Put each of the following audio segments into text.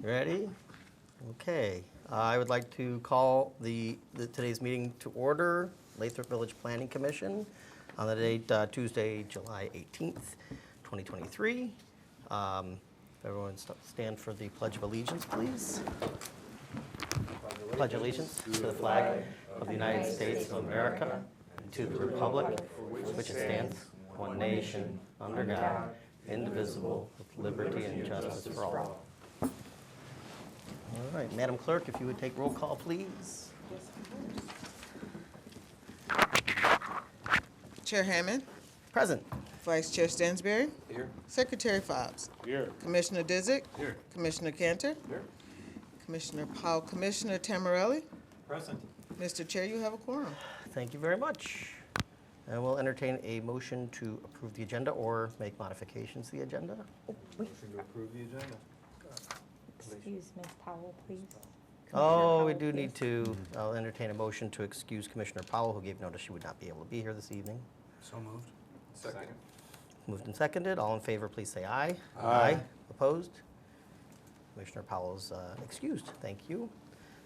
Ready? Okay. I would like to call today's meeting to order, Lathrup Village Planning Commission, on the date Tuesday, July 18th, 2023. Everyone stand for the Pledge of Allegiance, please. Pledge allegiance to the flag of the United States of America and to the republic for which it stands, one nation, under God, indivisible, with liberty and justice for all. All right, Madam Clerk, if you would take roll call, please. Chair Hammond. Present. Vice Chair Stansberry. Here. Secretary Fobbs. Here. Commissioner Disick. Here. Commissioner Cantor. Here. Commissioner Powell. Commissioner Tamarelli. Present. Mr. Chair, you have a quorum. Thank you very much. And we'll entertain a motion to approve the agenda or make modifications to the agenda. Motion to approve the agenda. Excuse Ms. Powell, please. Oh, we do need to, I'll entertain a motion to excuse Commissioner Powell, who gave notice she would not be able to be here this evening. So moved. Second. Moved and seconded. All in favor, please say aye. Aye. Opposed? Commissioner Powell is excused. Thank you.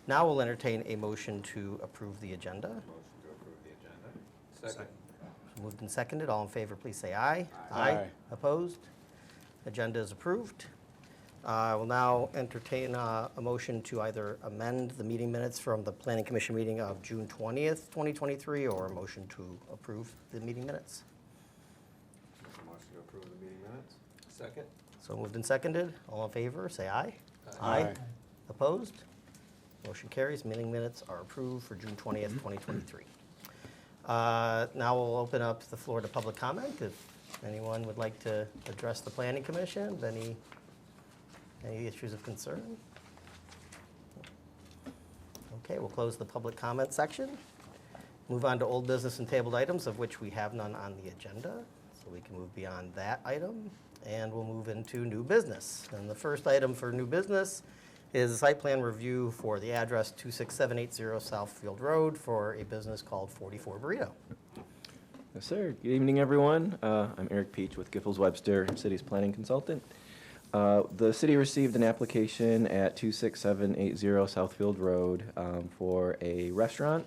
Now we'll entertain a motion to approve the agenda. Motion to approve the agenda. Second. Moved and seconded. All in favor, please say aye. Aye. Opposed? Agenda is approved. I will now entertain a motion to either amend the meeting minutes from the Planning Commission meeting of June 20th, 2023, or a motion to approve the meeting minutes. Motion to approve the meeting minutes. Second. So moved and seconded. All in favor, say aye. Aye. Opposed? Motion carries. Meeting minutes are approved for June 20th, 2023. Now we'll open up the floor to public comment. If anyone would like to address the Planning Commission, any issues of concern? Okay, we'll close the public comment section. Move on to old business and tabled items, of which we have none on the agenda. So we can move beyond that item, and we'll move into new business. And the first item for new business is a site plan review for the address 26780 Southfield Road for a business called 44 Burrito. Yes, sir. Good evening, everyone. I'm Eric Peach with Giffords Webster, City's planning consultant. The city received an application at 26780 Southfield Road for a restaurant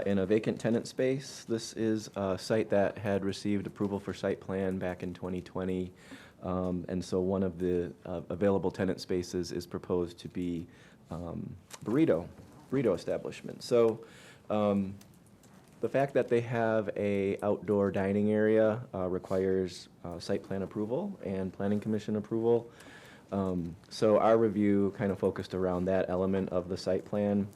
in a vacant tenant space. This is a site that had received approval for site plan back in 2020. And so one of the available tenant spaces is proposed to be Burrito establishment. So the fact that they have a outdoor dining area requires site plan approval and planning commission approval. So our review kind of focused around that element of the site plan.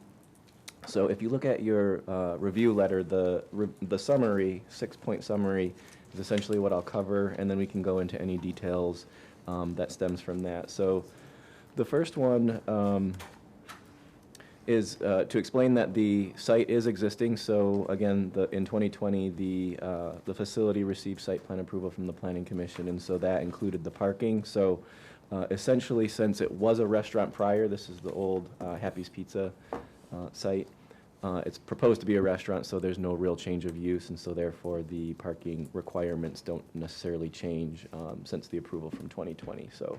So if you look at your review letter, the summary, 6-point summary, is essentially what I'll cover, and then we can go into any details that stems from that. So the first one is to explain that the site is existing. So again, in 2020, the facility received site plan approval from the Planning Commission, and so that included the parking. So essentially, since it was a restaurant prior, this is the old Happy's Pizza site, it's proposed to be a restaurant, so there's no real change of use, and so therefore the parking requirements don't necessarily change since the approval from 2020. So.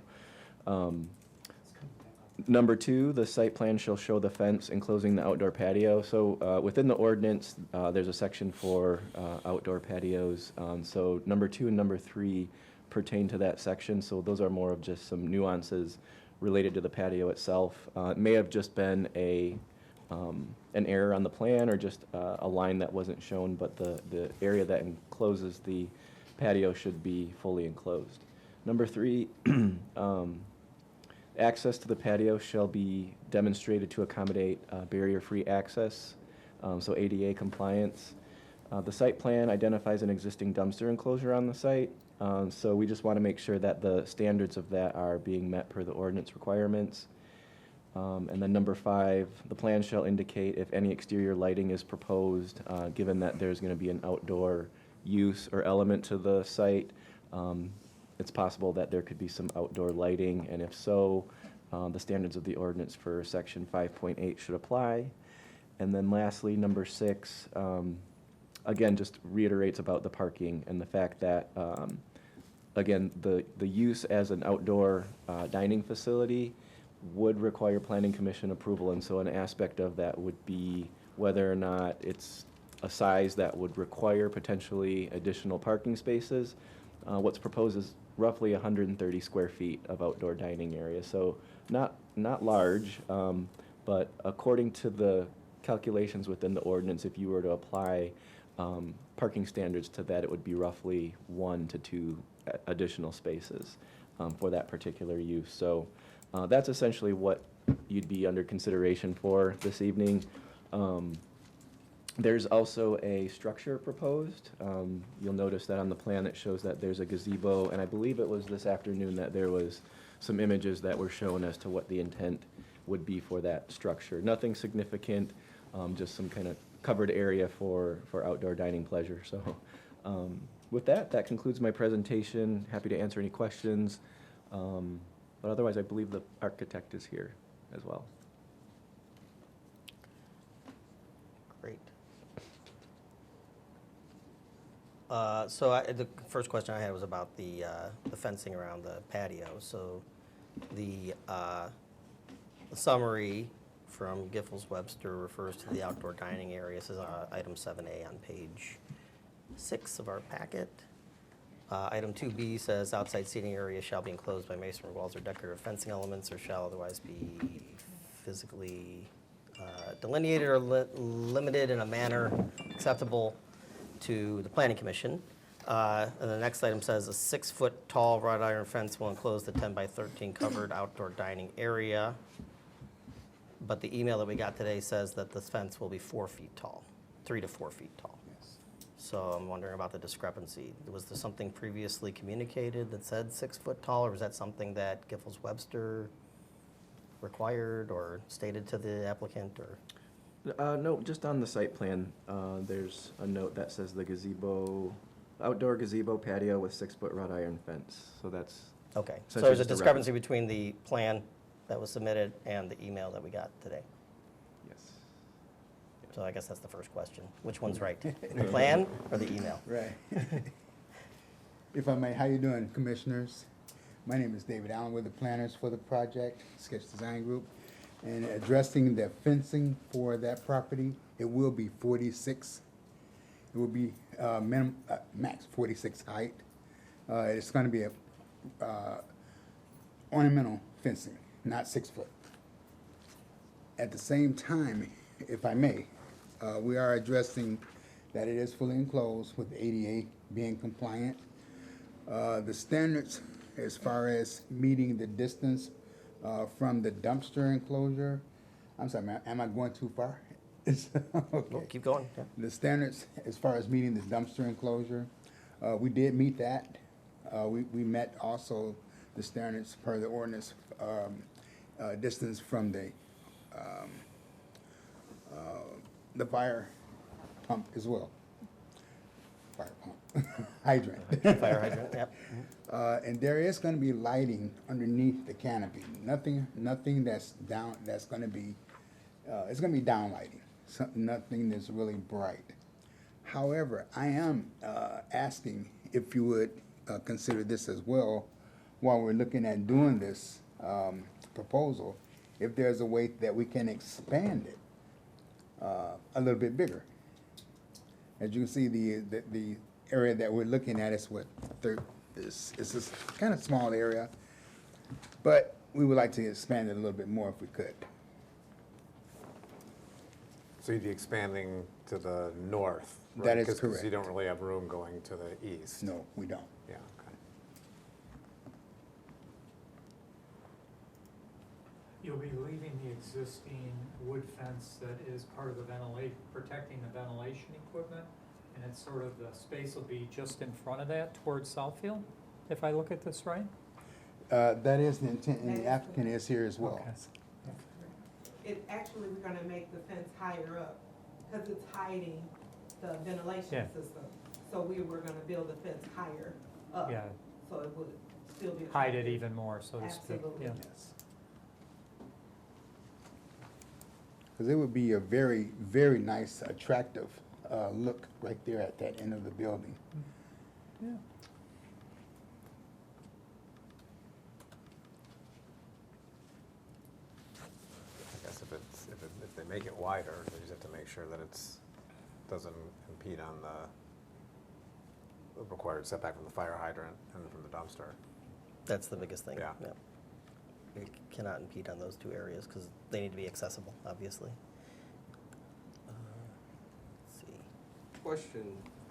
Number 2, the site plan shall show the fence enclosing the outdoor patio. So within the ordinance, there's a section for outdoor patios. So number 2 and number 3 pertain to that section. So those are more of just some nuances related to the patio itself. It may have just been an error on the plan or just a line that wasn't shown, but the area that encloses the patio should be fully enclosed. Number 3, access to the patio shall be demonstrated to accommodate barrier-free access, so ADA compliance. The site plan identifies an existing dumpster enclosure on the site, so we just want to make sure that the standards of that are being met per the ordinance requirements. And then number 5, the plan shall indicate if any exterior lighting is proposed, given that there's going to be an outdoor use or element to the site. It's possible that there could be some outdoor lighting, and if so, the standards of the ordinance for section 5.8 should apply. And then lastly, number 6, again, just reiterates about the parking and the fact that, again, the use as an outdoor dining facility would require planning commission approval, and so an aspect of that would be whether or not it's a size that would require potentially additional parking spaces. What's proposed is roughly 130 square feet of outdoor dining area, so not large, but according to the calculations within the ordinance, if you were to apply parking standards to that, it would be roughly 1 to 2 additional spaces for that particular use. So that's essentially what you'd be under consideration for this evening. There's also a structure proposed. You'll notice that on the plan it shows that there's a gazebo, and I believe it was this afternoon that there was some images that were shown as to what the intent would be for that structure. Nothing significant, just some kind of covered area for outdoor dining pleasure. So with that concludes my presentation. Happy to answer any questions. But otherwise, I believe the architect is here as well. Great. The first question I had was about the fencing around the patio. So the summary from Giffords Webster refers to the outdoor dining area. This is item 7A on page 6 of our packet. Item 2B says outside seating area shall be enclosed by masonry walls or decorative fencing elements, or shall otherwise be physically delineated or limited in a manner acceptable to the Planning Commission. And the next item says a 6-foot tall wrought iron fence will enclose the 10 by 13 covered outdoor dining area. But the email that we got today says that this fence will be 4 feet tall, 3 to 4 feet tall. So I'm wondering about the discrepancy. Was there something previously communicated that said 6 foot tall, or was that something that Giffords Webster required or stated to the applicant, or? No, just on the site plan, there's a note that says the gazebo, outdoor gazebo patio with 6-foot wrought iron fence. So that's Okay, so essentially there's a just discrepancy between the plan that was submitted and the email that we got today. Yes. So I guess that's the first question. Which one's right? The plan or the email? Right. If I may, how you doing, commissioners? My name is David Allen. We're the planners for the project, Sketch Design Group. And addressing the fencing for that property, it will be 46. It will be max 46 height. It's going to be a ornamental fencing, not 6 foot. At the same time, if I may, we are addressing that it is fully enclosed with ADA being compliant. The standards as far as meeting the distance from the dumpster enclosure, I'm sorry, am I going too far? Okay. Well, keep going. Yeah. The standards as far as meeting the dumpster enclosure, we did meet that. We met also the standards per the ordinance, distance from the fire pump as well. Fire pump, hydrant. Fire hydrant, yep. And there is going to be lighting underneath the canopy. Nothing that's down. That's going to be. It's going to be down lighting. Nothing that's really bright. However, I am asking if you would consider this as well, while we're looking at doing this proposal, if there's a way that we can expand it a little bit bigger. As you can see, the area that we're looking at is what it's this kind of small area, but we would like to expand it a little bit more if we could. So you'd be expanding to the north, right? That is 'Cause correct. you don't really have room going to the east. No, we don't. Yeah, okay. You'll be leaving the existing wood fence that is part of the ventilation, protecting the ventilation equipment, and it's sort of, the space will be just in front of that towards Southfield, if I look at this right? That is the intent, and the applicant is here as well. Okay. Actually, we're gonna make the fence higher up, because it's hiding the ventilation Yeah. system. So we were gonna build the fence higher up. Yeah, So it would still be. hide it even more, so to speak, Absolutely. yeah. Yes. Because it would be a very, very nice, attractive look right there at that end of the building. Yeah. make it wider, they just have to make sure that it's, doesn't impede on the required setback from the fire hydrant and from the dumpster. That's the biggest thing. Yeah. It cannot impede on those two areas because they need to be accessible, obviously. Let's see. Question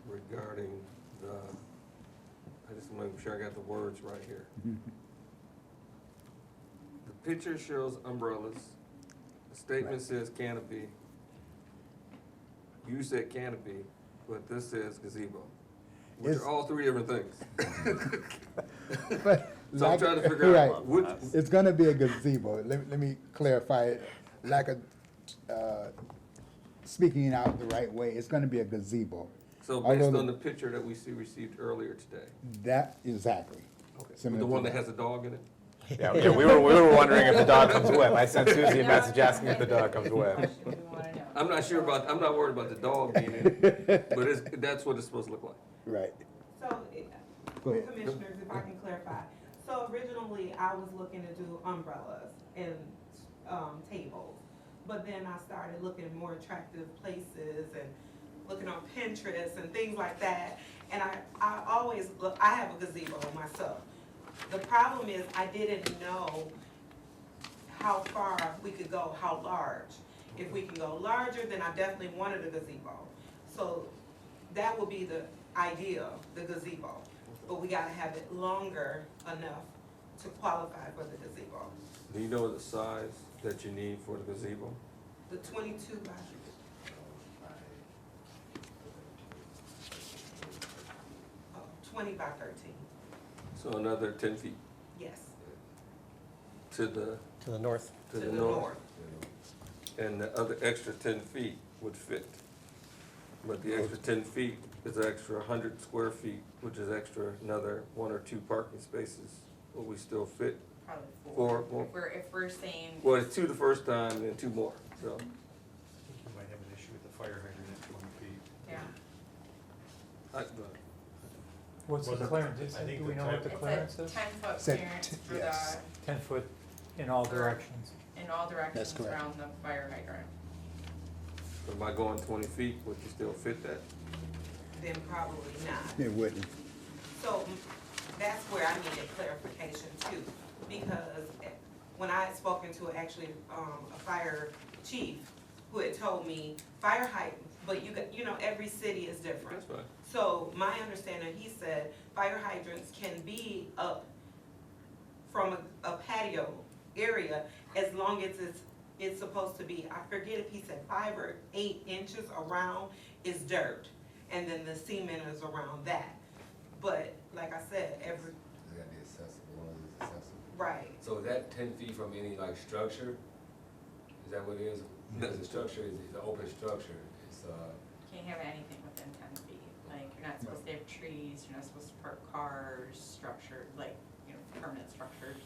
regarding the, I just want to make sure I got the words right here. The picture shows umbrellas, the statement says canopy. You said canopy, but this says gazebo, which It's- are all three different things. But So I'm like- trying to figure right. out which, It's gonna be a gazebo. Let me clarify it. Like speaking out the right way, it's gonna be a gazebo. so Although based the- on the picture that we received earlier today. That, exactly. Okay. Similar The to one that that. has a dog in it? Yeah, we were wondering if the dog comes with. I sent Susie a message asking if the dog comes with. Question we wanna know. I'm not sure about, I'm not worried about the dog being in it, but that's what it's supposed to look like. Right. So, Go ahead. Commissioners, if I can clarify. So originally, I was looking to do umbrellas and, tables. But then I started looking at more attractive places and looking on Pinterest and things like that. And I always look, I have a gazebo myself. The problem is I didn't know how far we could go, how large. If we can go larger, then I definitely wanted a gazebo. So that would be the idea, the gazebo. But we gotta have it longer enough to qualify for the gazebo. Do you know the size that you need for the gazebo? The 22 by, 20 by 13, So another 10 feet yes, to the, To the north. to the north. And the other extra 10 feet would fit. But the extra 10 feet is an extra 100 square feet, which is extra another 1 or 2 parking spaces. Will we still fit? Probably Four more. If we're saying, Well, it's 2 the first time and then 2 more, so. I think you might have an issue with the fire hydrant at 20 feet. yeah, What's the Well, clearance? I think Do we the know what the type- clearance it's is? a 10-foot Said clearance for yes. 10 foot in all directions. in all directions correct. around the fire hydrant. So by going 20 feet, would you still fit that? then probably not. It wouldn't. So that's where I needed clarification too, because when I had spoken to actually a fire chief who had told me fire hydrant, but you know, every city is different. That's fine. So my understanding, he said, fire hydrants can be up from a patio area as long as it's supposed to be, I forget if he said 5 or 8 inches around is dirt, and then the cement is around that. But like I said, They gotta be accessible, one is accessible. right, So is that 10 feet from any like structure? Is that what it is? Because the structure is an open structure, it's, Can't have anything within 10 feet. Like, you're not supposed to have trees, you're not supposed to park cars, structured, like, you know, permanent structures,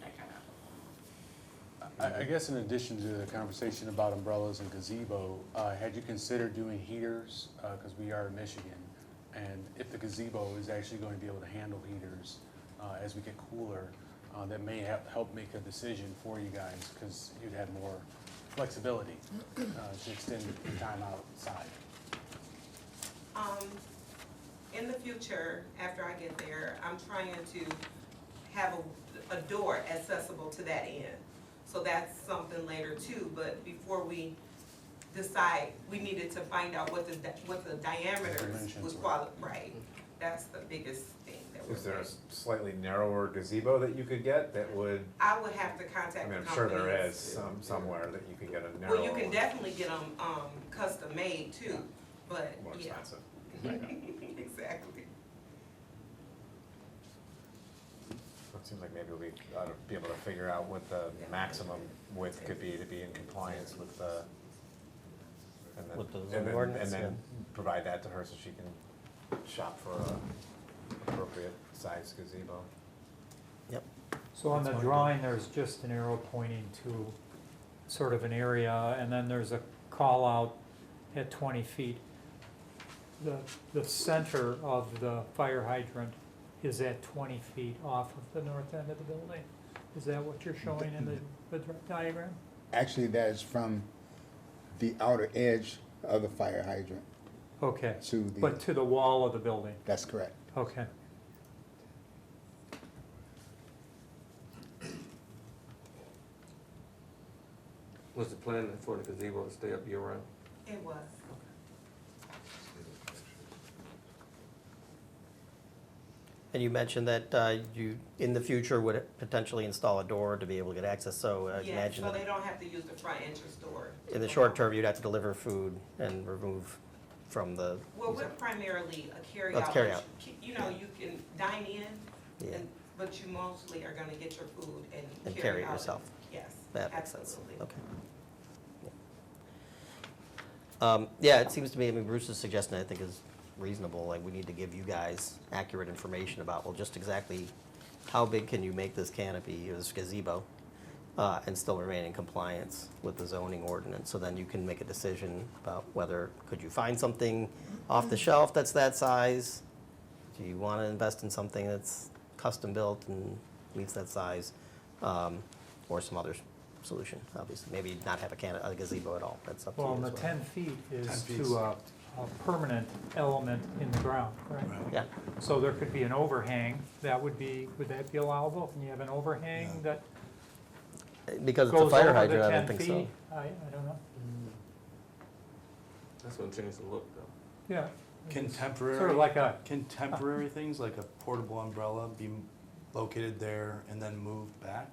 that kind of. I guess in addition to the conversation about umbrellas and gazebo, had you considered doing heaters? Because we are in Michigan, and if the gazebo is actually going to be able to handle heaters as we get cooler, that may help make a decision for you guys, because you'd have more flexibility to extend the time outside. in the future, after I get there, I'm trying to have a door accessible to that end. So that's something later too, but before we decide, we needed to find out what the diameter Dimensions was were. right. That's the biggest thing that we're Is there a saying. slightly narrower gazebo that you could get that would, I would have to I contact mean, the I'm sure there companies. is somewhere that you could get a narrower. Well, you can definitely get them, custom made too, but More yeah. expensive. Exactly. It seems like maybe we ought to be able to figure out what the maximum width could be to be in compliance with the, and then, With the and zoning then, ordinance, and then yeah. provide that to her so she can shop for a appropriate size gazebo. Yep. So on the drawing, there's just an arrow pointing to sort of an area, and then there's a call out at 20 feet. The center of the fire hydrant is at 20 feet off of the north end of the building. Is that what you're showing in the diagram? Actually, that is from the outer edge of the fire hydrant. Okay, To the- but to the wall of the building, That's correct. okay. Was the plan for the gazebo to stay up year round? It was. And you mentioned that you, in the future, would potentially install a door to be able to get access, so I Yes, imagine so that they don't have to use the front entrance door. in the short term, you'd have to deliver food and remove from the. Well, we're primarily a carryout. That's carryout. You know, you can dine in, Yeah. but you mostly are gonna get your food And and carry it out. yourself. Yes, That makes sense. absolutely. Okay. Yeah, it seems to me, I mean, Bruce's suggestion, I think, is reasonable. Like, we need to give you guys accurate information about, well, just exactly how big can you make this canopy, or this gazebo, and still remain in compliance with the zoning ordinance. So then you can make a decision about whether, could you find something off the shelf that's that size? Do you want to invest in something that's custom built and meets that size? Or some other solution, obviously. Maybe not have a gazebo at all. That's up to you Well, as and the 10 feet 10 is feet. to a permanent element in the ground, right? Yeah, So there could be an overhang, that would that be allowable? Can you have an overhang that because it's a goes fire over the hydrant, I 10 don't think feet? so. I don't know, That's gonna change the look though. yeah. Contemporary. Sort of like a, Contemporary things, like a portable umbrella, be located there and then moved back?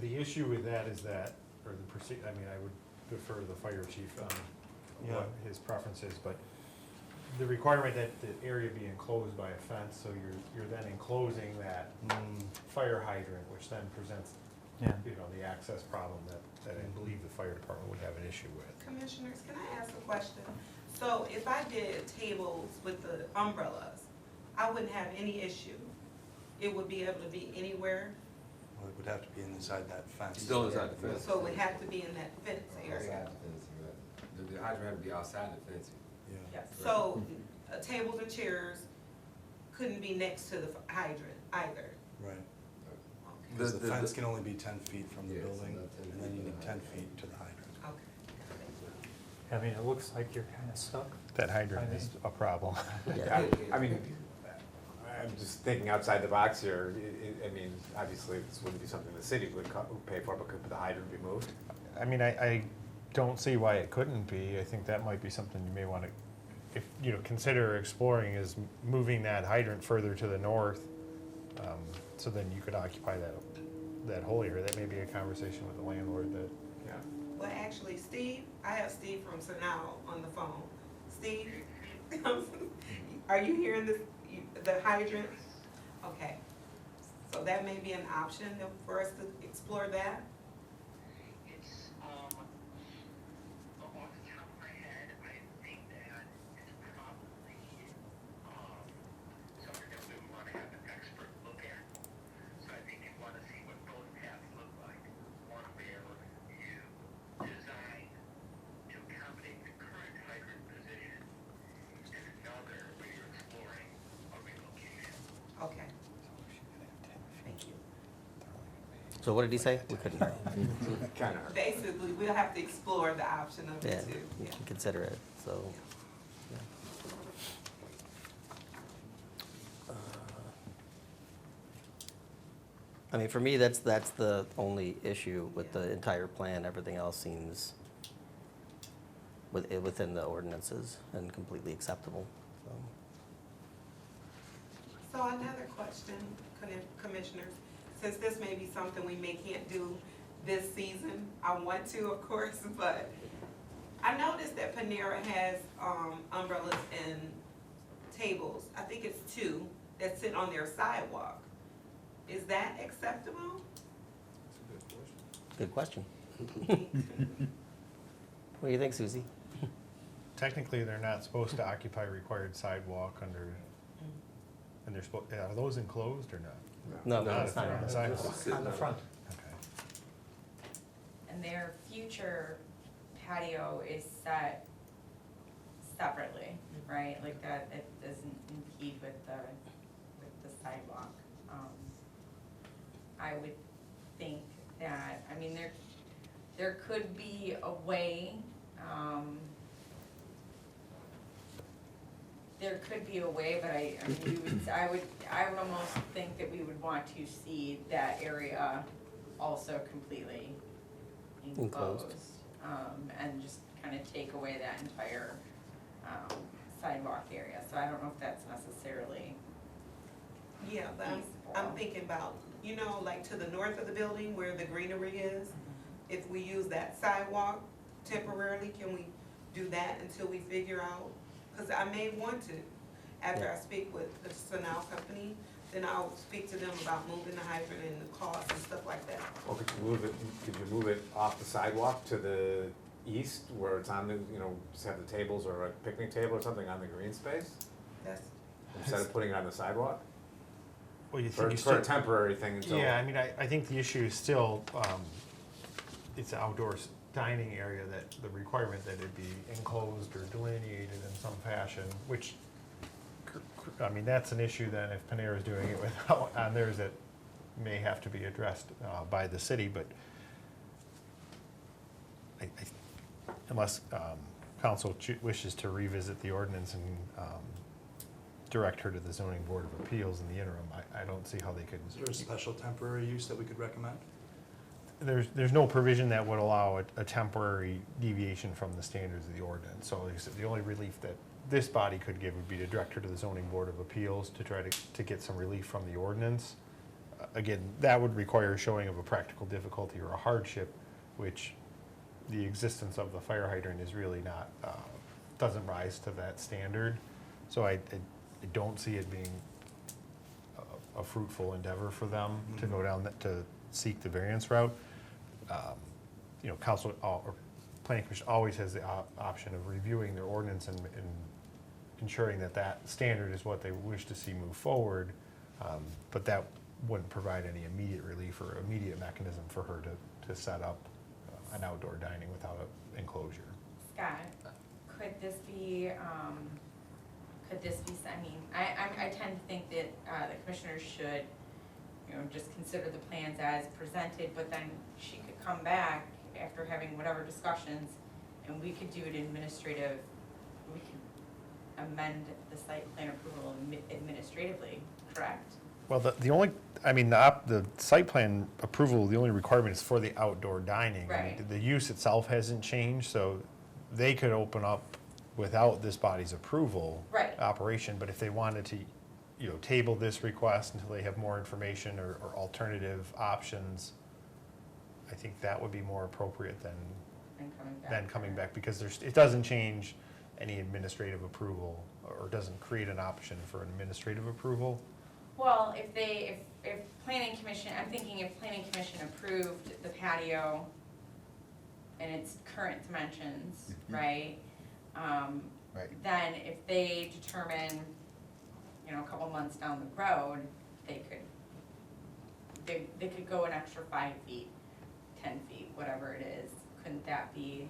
The issue with that is that, or the I mean, I would defer to the fire chief on what his preference is, but the requirement that the area be enclosed by a fence, so you're then enclosing that fire hydrant, which then presents, yeah. you know, the access problem that I believe the fire department would have an issue with. Commissioners, can I ask a question? So if I did tables with the umbrellas, I wouldn't have any issue. It would be able to be anywhere, Well, it would have to be inside that fence. Still inside the fence. so it would have to be in that fence area. Outside the fencing, right? The hydrant had to be outside the fencing. Yeah. Yes. So tables and chairs couldn't be next to the hydrant either. Right. Okay. Because the The- fence can only be 10 feet from the Yeah, so building, not 10 and then you feet need from the 10 hydrant. feet to the hydrant. Okay. I mean, it looks like you're kind of stuck. That hydrant is a problem. Yeah. I mean, I'm just thinking outside the box here. I mean, obviously, this wouldn't be something the city would pay for, but could the hydrant be moved? I mean, I don't see why it couldn't be. I think that might be something you may want to, if, you know, consider exploring, is moving that hydrant further to the north. So then you could occupy that whole area. That may be a conversation with the landlord that. Yeah. Well, actually, Steve, I have Steve from Sonal on the phone. Steve, are you hearing this, the hydrant? Okay. So that may be an option for us to explore that? It's, off the top of my head, I think that it's probably, something that we would want to have an expert look at. So I think you want to see what both paths look like. One where you design to accommodate the current hydrant position, and another where you're exploring a relocation. Okay. Thank you. So what did he say? We couldn't. Kind of. Basically, we'll have to explore the option of Yeah, it too. you Yeah. can consider it, so. yeah. I mean, for me, that's the only issue with the entire plan. Everything else seems within the ordinances and completely acceptable, so. So another question, commissioners, since this may be something we can't do this season, I want to, of course, but I noticed that Panera has umbrellas and tables, I think it's 2, that sit on their sidewalk. Is that acceptable? Good question. What do you think, Susie? Technically, they're not supposed to occupy required sidewalk under, and they're supposed, are those enclosed or not? No, Not it's if they're on the not. sidewalk. On the front. Okay. And their future patio is set separately, right? Like that, it doesn't impede with the sidewalk. I would think that, I mean, there could be a way, there could be a way, but I mean, I would almost think that we would want to see that area also completely enclosed. And just kind of take away that entire, sidewalk area, so I don't know if that's necessarily Yeah, but I'm thinking about, you know, like to the north of the building where the greenery is, if we use that sidewalk temporarily, can we do that until we figure out? Because I may want to, after I speak with the Sunal company, then I'll speak to them about moving the hydrant and the cost and stuff like that. Or could you move it off the sidewalk to the east where it's on the, you know, just have the tables or a picnic table or something on the green space? That's, Instead of putting it on the sidewalk? Well, you For think you for a still, temporary thing until. yeah, I mean, I think the issue is still, it's an outdoor dining area, that the requirement that it be enclosed or delineated in some fashion, which, I mean, that's an issue then if Panera is doing it without, on theirs, that may have to be addressed by the city, but unless council wishes to revisit the ordinance and direct her to the zoning board of appeals in the interim, I don't see how they could. Is there a special temporary use that we could recommend? There's no provision that would allow a temporary deviation from the standards of the ordinance. So like I said, the only relief that this body could give would be to direct her to the zoning board of appeals to try to get some relief from the ordinance. Again, that would require a showing of a practical difficulty or a hardship, which the existence of the fire hydrant is really not, doesn't rise to that standard. So I don't see it being a fruitful endeavor for them to go down that, to seek the variance route. You know, council or planning commission always has the option of reviewing their ordinance and ensuring that that standard is what they wish to see move forward. But that wouldn't provide any immediate relief or immediate mechanism for her to set up an outdoor dining without an enclosure. Scott, could this be, I mean, I tend to think that the commissioners should, you know, just consider the plans as presented, but then she could come back after having whatever discussions, and we could do it administrative, we could amend the site plan approval administratively, correct? Well, the only, I mean, the site plan approval, the only requirement is for the outdoor dining. I mean, Right. the use itself hasn't changed, so they could open up without this body's approval. Right. Operation, but if they wanted to, you know, table this request until they have more information or alternative options, I think that would be more appropriate than coming back, because it doesn't change any administrative approval or doesn't create an option for an administrative approval. Well, if planning commission, I'm thinking if planning commission approved the patio in its current dimensions, right? Right. Then if they determine, you know, a couple months down the road, they could go an extra 5 feet, 10 feet, whatever it is. Couldn't that be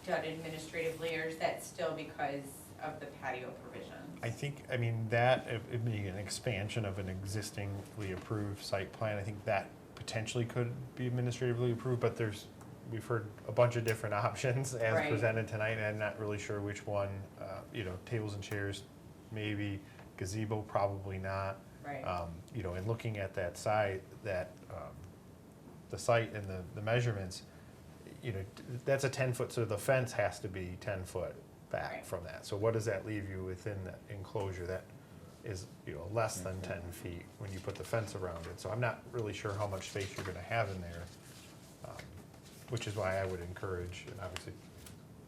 done administratively, or is that still because of the patio provisions? I think, I mean, that, it being an expansion of an existingly approved site plan, I think that potentially could be administratively approved, but we've heard a bunch of different options as Right. presented tonight, and I'm not really sure which one, you know, tables and chairs, maybe, gazebo, probably not. Right. You know, and looking at that site, the site and the measurements, you know, that's a 10-foot, so the fence has to be 10 foot back Right. from that. So what does that leave you within the enclosure? That is, you know, less than 10 feet when you put the fence around it. So I'm not really sure how much space you're gonna have in there, which is why I would encourage, and obviously,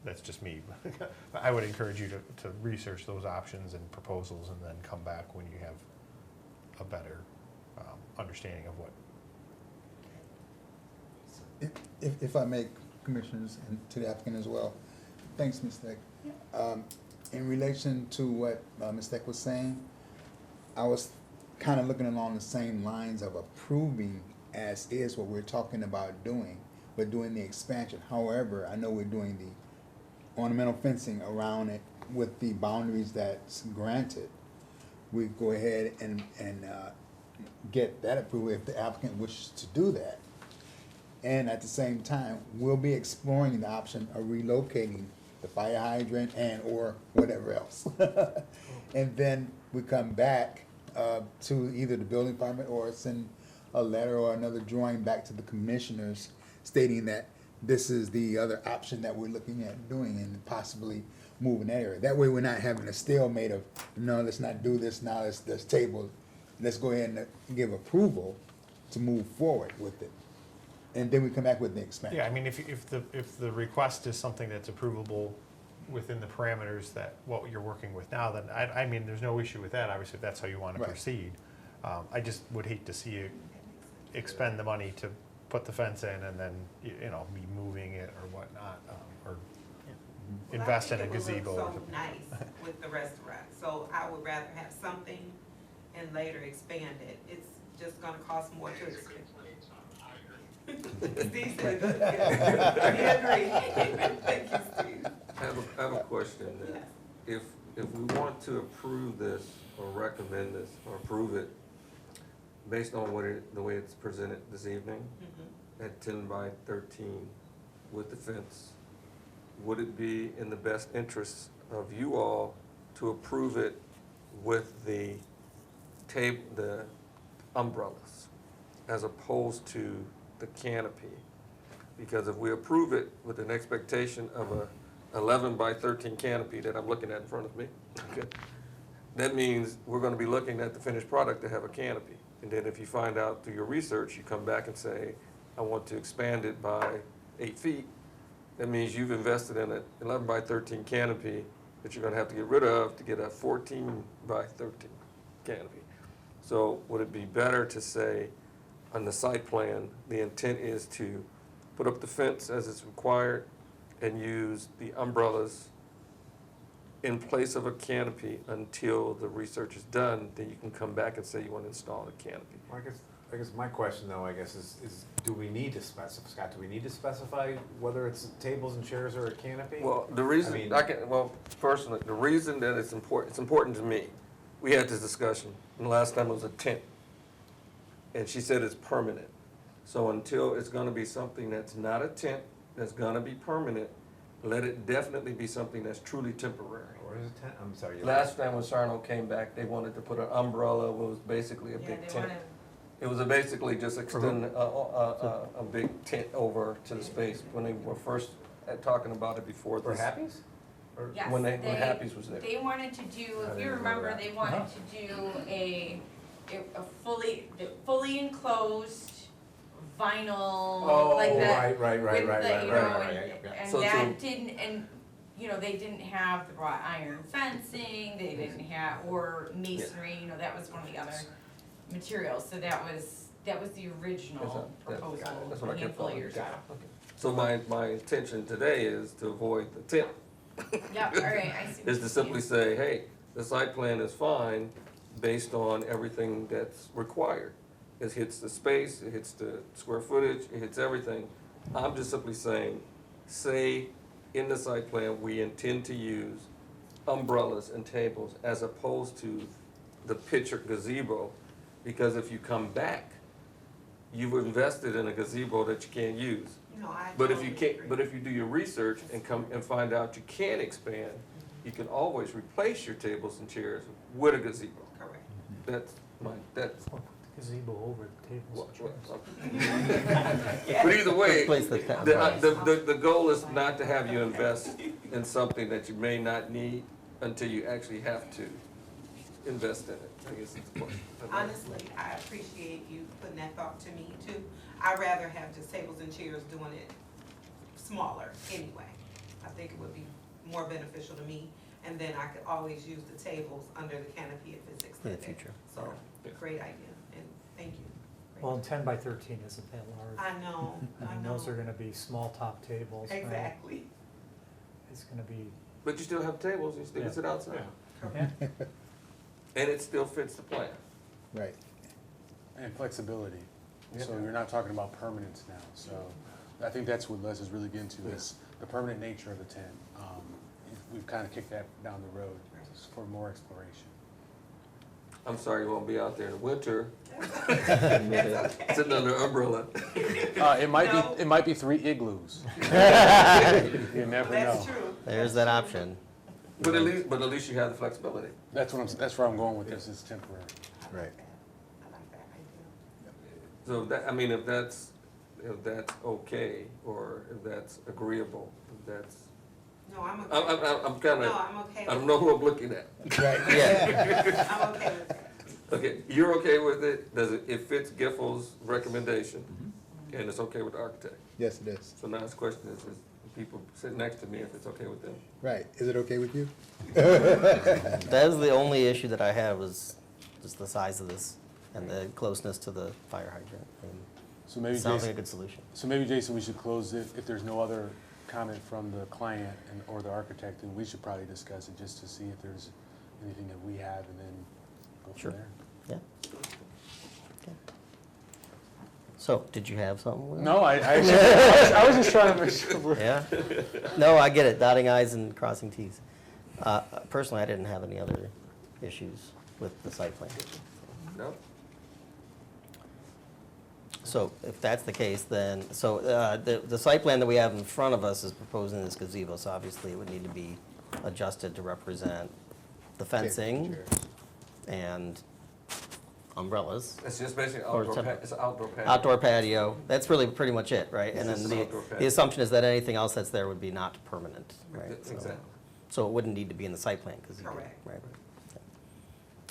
that's just me, but I would encourage you to research those options and proposals and then come back when you have a better understanding of what. If I may, commissioners, and to the applicant as well. Thanks, Ms. Steck. In relation to what Ms. Steck was saying, I was kind of looking along the same lines of approving as is what we're talking about doing, but doing the expansion. However, I know we're doing the ornamental fencing around it with the boundaries that's granted. We go ahead and get that approval if the applicant wishes to do that. And at the same time, we'll be exploring the option of relocating the fire hydrant and or whatever else. And then we come back to either the building department or send a letter or another drawing back to the commissioners stating that this is the other option that we're looking at doing and possibly moving that area. That way we're not having a stalemate of, no, let's not do this now, let's table. Let's go ahead and give approval to move forward with it. And then we come back with the expansion. Yeah, I mean, if the request is something that's approvable within the parameters that what you're working with now, then I mean, there's no issue with that, obviously, if that's how you want to Right. proceed. I just would hate to see you expend the money to put the fence in and then, you know, be moving it or whatnot, or invest in a gazebo. Well, or I think it would something. look so nice with the restaurant, so I would rather have something and later expand it. It's just gonna cost more to expand. Steve said good, yeah. We agree. Thank you, Steve. I have a question then. Yes. If we want to approve this or recommend this or approve it based on the way it's presented this evening Mhm. at 10 by 13 with the fence, would it be in the best interest of you all to approve it with the umbrellas as opposed to the canopy? Because if we approve it with an expectation of a 11 by 13 canopy that I'm looking at in front of me, okay, that means we're gonna be looking at the finished product to have a canopy. And then if you find out through your research, you come back and say, I want to expand it by 8 feet, that means you've invested in an 11 by 13 canopy that you're gonna have to get rid of to get a 14 by 13 canopy. So would it be better to say on the site plan, the intent is to put up the fence as it's required and use the umbrellas in place of a canopy until the research is done, then you can come back and say you want to install a canopy. Well, I guess my question though, I guess is do we need to specify, Scott, do we need to specify whether it's tables and chairs or a canopy? Well, the reason, I mean- personally, the reason that it's important to me, we had this discussion, and the last time it was a tent. And she said it's permanent. So until it's gonna be something that's not a tent, that's gonna be permanent, let it definitely be something that's truly temporary. Or is it tent? I'm sorry. you're Last time when Sarno came back, they wanted to put an umbrella, what was basically a Yeah, big they tent. wanted, It was basically just extend a big tent over to the space when they were first talking about it before For this. Happies? Or- yes, When Happy's was there. they wanted to do, I if didn't you remember remember, that. they wanted to do a fully enclosed vinyl, like Oh, that. right, with the, you know, right, yeah. and So that didn't, and, you know, they didn't have the wrought iron fencing, they didn't have, or masonry, you know, that was one of the other materials, so that was the original proposal, That's what I a kept handful of calling it. years ago. So my intention today is to avoid the tent. Yep, all right, I see what Is to you're simply saying. say, hey, the site plan is fine based on everything that's required. It hits the space, it hits the square footage, it hits everything. I'm just simply saying, say in the site plan, we intend to use umbrellas and tables as opposed to the picture gazebo, because if you come back, you've invested in a gazebo that you can't use. No, I But if you totally can't, but if you do your research and come and find out you can expand, you can always replace your tables and chairs with a gazebo. Correct. That's Gazebo over the tables what, and chairs. but either way, Replace the tent. the goal is not to have you invest in something that you may not need until you actually have to invest in it. I guess it's important. Honestly, I appreciate you putting that thought to me too. I'd rather have just tables and chairs doing it smaller anyway. I think it would be more beneficial to me, and then I could always use the tables under the canopy if it's extended. future. So, great idea, and thank you. Great. Well, and 10 by 13 isn't that large. I know, I And know. those are gonna be small top tables, right? Exactly. It's gonna be, But you still have tables, you still can sit outside. yeah, And it still fits the plan. Right. And flexibility. So Yeah. you're not talking about permanence now. So I think that's what Les is really getting to, is the permanent nature of the tent. We've kind of kicked that down the road for more exploration. I'm sorry you won't be out there in the winter. Sitting under an umbrella. It might be 3 igloos. You never That's know. true. There's that option. But at least you have the flexibility. That's where I'm going with this, is temporary. Right. So that, I mean, if that's okay, or if that's agreeable, if that's, No, I'm okay. I'm kind No, of, I'm okay I don't with know who I'm looking at. Right, Yeah. I'm okay with that. Okay, you're okay with it? It fits Giffords' recommendation, and it's okay with the architect? yes, it is. So now the question is the people sitting next to me, if it's okay with them? Right, is it okay with you? That is the only issue that I have, was just the size of this and the closeness to the fire hydrant. I mean, So maybe sounds like a Jason, good solution. so maybe Jason, we should close it, if there's no other comment from the client or the architect, then we should probably discuss it just to see if there's anything that we have, and then go Sure. from there. Yeah. Okay. So, did you have something? Will? No, I was just trying to make sure. Yeah? No, I get it, dotting i's and crossing t's. Personally, I didn't have any other issues with the site plan. No? So if that's the case, then, so the site plan that we have in front of us is proposing this gazebo, so obviously it would need to be adjusted to represent the fencing Chairs. and umbrellas. It's just basically Or it's an outdoor patio. Outdoor patio, that's really pretty much it, right? And It's then just an outdoor the patio. assumption is that anything else that's there would be not permanent, right? Exactly. So it wouldn't need to be in the site plan, because you could, Correct. right. Okay.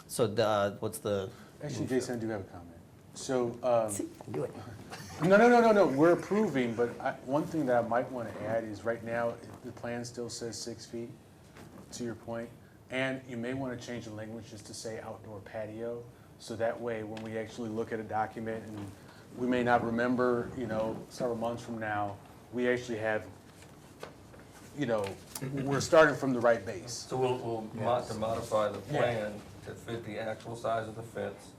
So what's the? Actually, Jason, I do have a comment. So, See, do it. no, we're approving, but one thing that I might want to add is right now, the plan still says 6 feet, to your point, and you may want to change the language just to say outdoor patio, so that way, when we actually look at a document, and we may not remember, several months from now, we actually have, we're starting from the right base. So we'll modify the plan to fit the actual size of the fence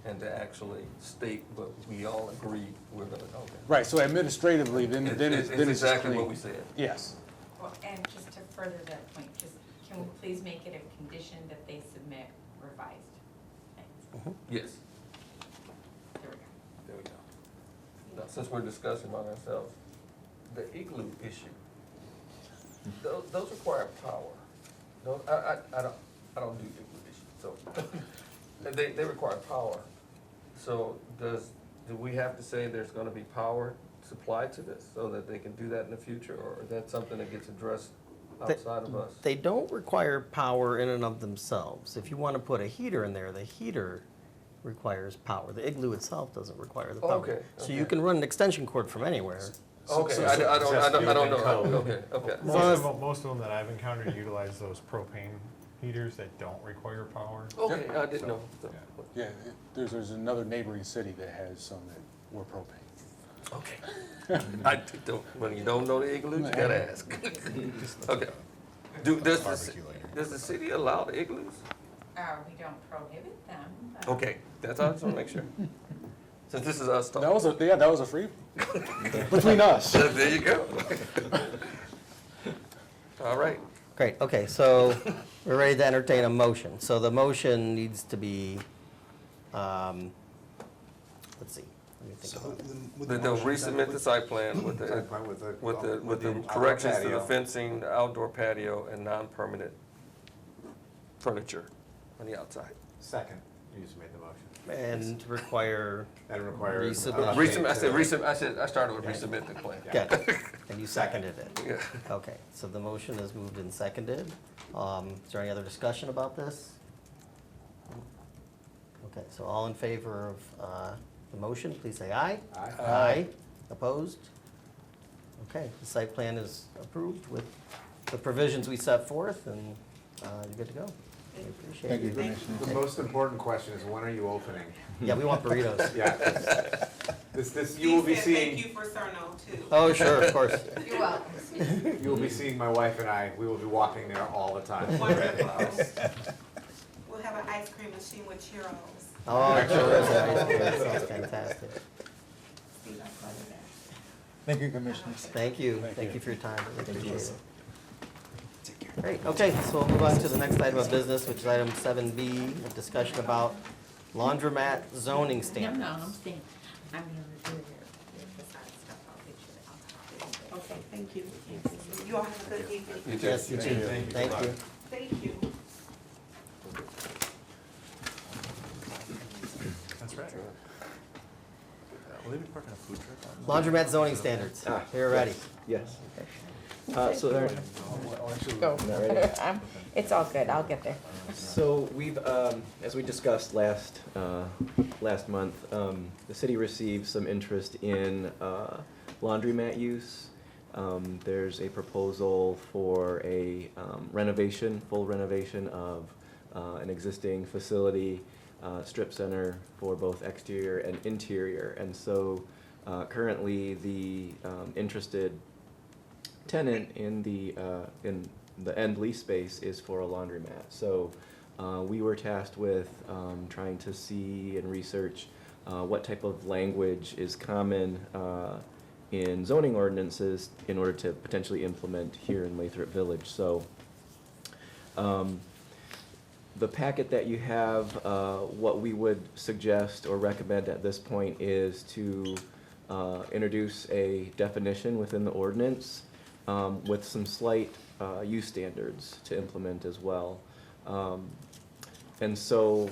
and to actually state what we all agree we're gonna, okay. Right, so administratively, then it's exactly clean. what we said. Yes. Well, and just to further that point, just, can we please make it a condition that they submit revised plans? Yes, There we go. there we go. Now, since we're discussing among ourselves, the igloo issue, those require power. No, I don't do igloo issues, so, they require power. So do we have to say there's gonna be power supplied to this so that they can do that in the future, or is that something that gets addressed outside of us? They don't require power in and of themselves. If you want to put a heater in there, the heater requires power. The igloo itself doesn't require the power. Okay, So you okay. can run an extension cord from anywhere. Okay, I don't know, okay. Most of them that I've encountered utilize those propane heaters that don't require power. Okay, I didn't know. Yeah, there's another neighboring city that has some that were propane. Okay. I don't, when you don't know the igloos, you gotta ask. Okay. Does the city allow the igloos? We don't prohibit them, but. Okay, that's all, I just wanna make sure. Since this is us talking. That was a free, between us. There you go. All right. Great, okay, so we're ready to entertain a motion. So the motion needs to be, let's see, let me think about it. That they'll resubmit the site plan with the corrections to the fencing, the outdoor patio, and non-permanent furniture on the outside. Second, you just made the motion. And require, And require. Resubmit. I started with resubmit the plan. okay, and you seconded it. Yeah. Okay, so the motion is moved and seconded. Is there any other discussion about this? Okay, so all in favor of the motion, please say aye. Aye. Aye. Opposed? Okay, the site plan is approved with the provisions we set forth, and you're good to go. We appreciate Thank you, it. Commissioner. The most important question is, when are you opening? Yeah, we want burritos. Yeah. You will be Thank you seeing, for Cerno too. Oh, sure, of course. You're welcome. you will be seeing my wife and I, we will be walking there all the time. Wonderful. We'll have an ice cream machine with churros. Oh, sure, that sounds fantastic. Thank you, Commissioners. Thank you for your time, really appreciate it. Take care. Great, okay, so we'll move on to the next item of business, which is item 7B, a discussion about laundromat zoning standards. No, I'm staying. I'm gonna do your facade stuff. I'll get you. Okay, thank you. You all have a good evening. You too. Yes, you too. Thank you. Thank you. That's right. Will they be parking a food truck on? Laundromat zoning standards. Here, ready. Yes. So there, Go. Not ready? It's all good. I'll get there. So we've, as we discussed last month, the city received some interest in laundromat use. There's a proposal for a full renovation of an existing facility, strip center for both exterior and interior. And so currently the interested tenant in the end lease space is for a laundromat. So we were tasked with trying to see and research what type of language is common in zoning ordinances in order to potentially implement here in Lathrup Village. So the packet that you have, what we would suggest or recommend at this point is to introduce a definition within the ordinance with some slight use standards to implement as well. And so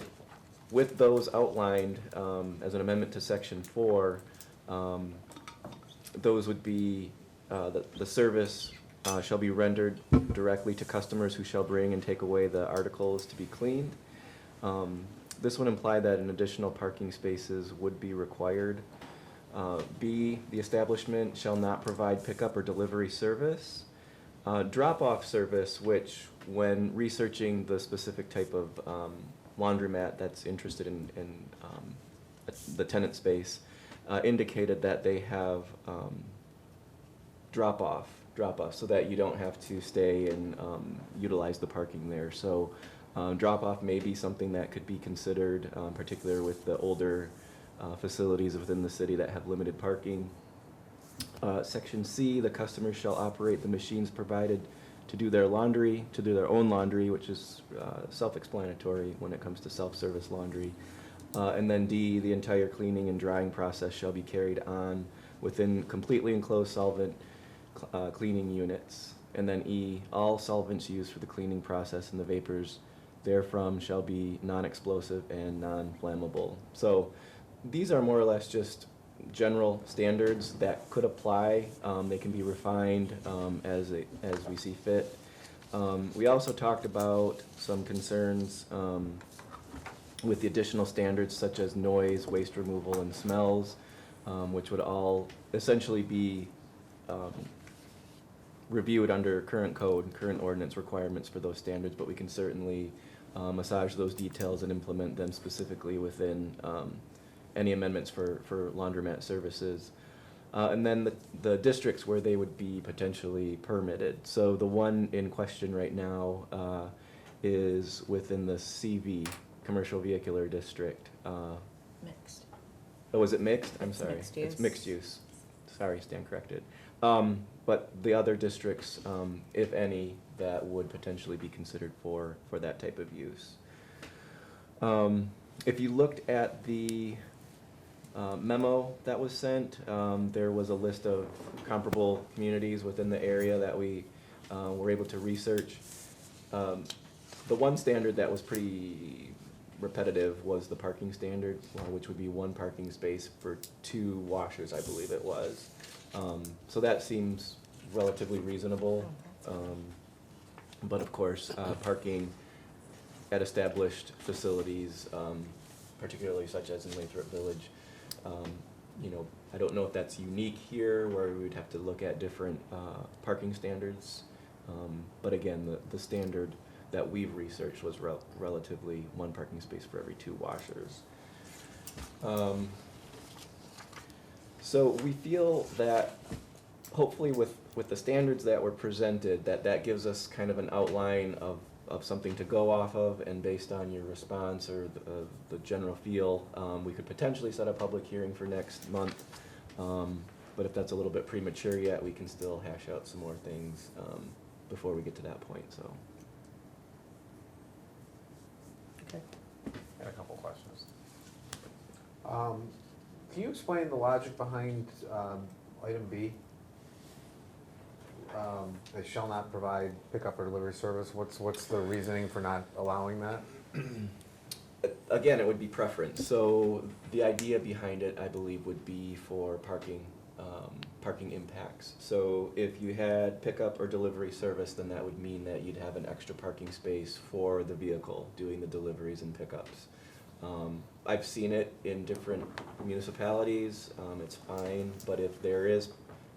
with those outlined as an amendment to section 4, those would be the service shall be rendered directly to customers who shall bring and take away the articles to be cleaned. This would imply that an additional parking spaces would be required. B, the establishment shall not provide pickup or delivery service. Drop-off service, which when researching the specific type of laundromat that's interested in the tenant space, indicated that they have drop-off, so that you don't have to stay and utilize the parking there. So drop-off may be something that could be considered, particularly with the older facilities within the city that have limited parking. Section C, the customers shall operate the machines provided to do their laundry, to do their own laundry, which is self-explanatory when it comes to self-service laundry. And then D, the entire cleaning and drying process shall be carried on within completely enclosed solvent cleaning units. And then E, all solvents used for the cleaning process and the vapors therefrom shall be non-explosive and non-flammable. So these are more or less just general standards that could apply. They can be refined as we see fit. We also talked about some concerns with the additional standards such as noise, waste removal, and smells, which would all essentially be reviewed under current code, current ordinance requirements for those standards, but we can certainly massage those details and implement them specifically within any amendments for laundromat services. And then the districts where they would be potentially permitted. So the one in question right now is within the CV, Commercial Vehicular District. Mixed. Oh, is it mixed? I'm It's sorry. mixed It's use. mixed use. Sorry, stand corrected. But the other districts, if any, that would potentially be considered for that type of use. If you looked at the memo that was sent, there was a list of comparable communities within the area that we were able to research. The one standard that was pretty repetitive was the parking standard, which would be one parking space for 2 washers, I believe it was. So that seems relatively reasonable. But of course, parking at established facilities, particularly such as in Lathrup Village, I don't know if that's unique here, where we would have to look at different parking standards. But again, the standard that we've researched was relatively 1 parking space for every 2 washers. So we feel that hopefully with the standards that were presented, that gives us kind of an outline of something to go off of, and based on your response or the general feel, we could potentially set a public hearing for next month. But if that's a little bit premature yet, we can still hash out some more things before we get to that point, so. Okay. Got a couple questions. Can you explain the logic behind item B? They shall not provide pickup or delivery service. What's the reasoning for not allowing that? Again, it would be preference. So the idea behind it, I believe, would be for parking impacts. So if you had pickup or delivery service, then that would mean that you'd have an extra parking space for the vehicle doing the deliveries and pickups. I've seen it in different municipalities, it's fine, but if there is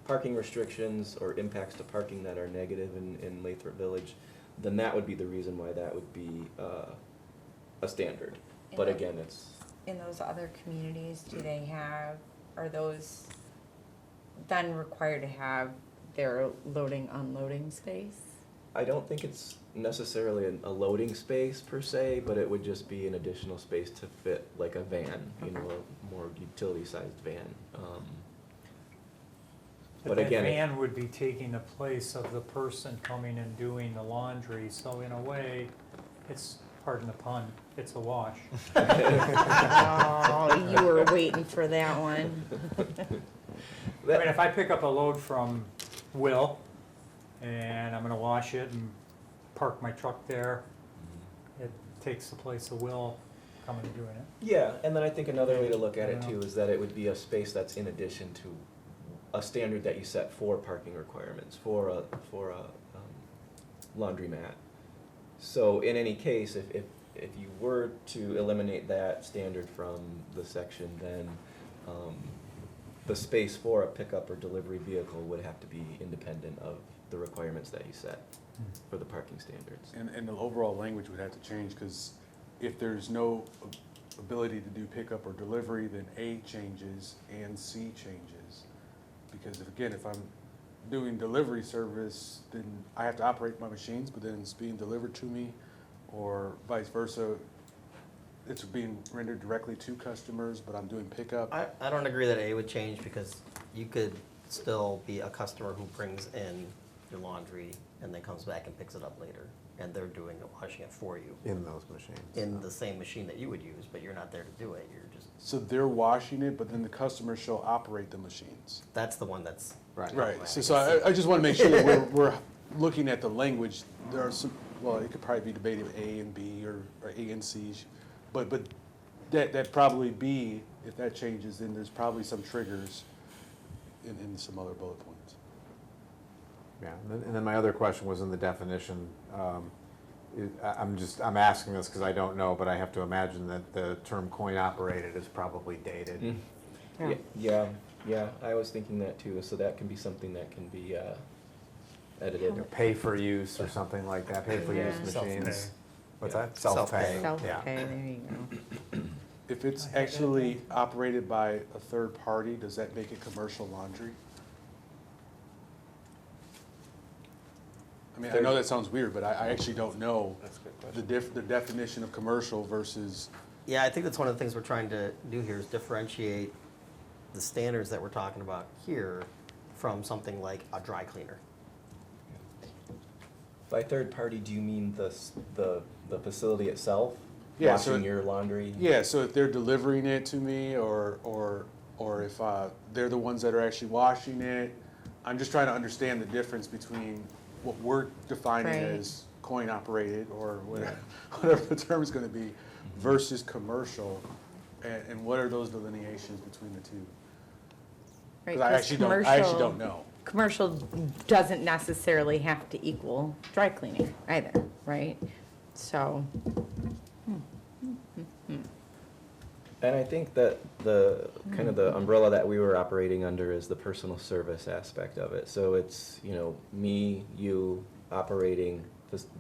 parking restrictions or impacts to parking that are negative in Lathrup Village, then that would be the reason why that would be a standard. But again, it's... In those other communities, are those then required to have their loading, unloading space? I don't think it's necessarily a loading space per se, but it would just be an additional space to fit like a van, you know, a more utility-sized van. But that again, van would be taking the place of the person coming and doing the laundry, so in a way, it's, pardon the pun, it's a wash. Oh, you were waiting for that one. I mean, if I pick up a load from Will, and I'm gonna wash it and park my truck there, it takes the place of Will coming and doing it. yeah, and then I think another way to look at it too is that it would be a space that's in addition to a standard that you set for parking requirements, for a laundromat. So in any case, if you were to eliminate that standard from the section, then the space for a pickup or delivery vehicle would have to be independent of the requirements that you set for the parking standards. And the overall language would have to change, because if there's no ability to do pickup or delivery, then A changes and C changes. Because if I'm doing delivery service, then I have to operate my machines, but then it's being delivered to me, or vice versa. It's being rendered directly to customers, but I'm doing pickup. I don't agree that A would change, because you could still be a customer who brings in your laundry and then comes back and picks it up later, and they're doing the washing it for you. In those machines. In the same machine that you would use, but you're not there to do it, you're just, So they're washing it, but then the customer shall operate the machines. that's the one that's. Right. Right, so I just want to make sure that we're looking at the language. There are some, well, it could probably be debated A and B or A and C, but that probably B, if that changes, then there's probably some triggers in some other bullet points. Yeah, and then my other question was in the definition. I'm asking this because I don't know, but I have to imagine that the term coin operated is probably dated. Yeah, I was thinking that too, so that can be something that can be edited. Or pay for use or something like that, pay for use machines. Self-pay. What's that? Self-pay. Self-pay, there you go. If it's actually operated by a third party, does that make it commercial laundry? I mean, I know that sounds weird, but I actually don't know the definition of commercial versus. Yeah, I think that's one of the things we're trying to do here is differentiate the standards that we're talking about here from something like a dry cleaner. By third party, do you mean the facility itself? Yeah, so washing your laundry? Yeah, so if they're delivering it to me, or if they're the ones that are actually washing it, I'm just trying to understand the difference between what we're defining Right. as coin operated or whatever the term is going to be versus commercial, and what are those delineations between the two? Right, Because I actually don't know. Commercial doesn't necessarily have to equal dry cleaning either, right? So, And I think that the kind of the umbrella that we were operating under is the personal service aspect of it. So it's, you know, me, you operating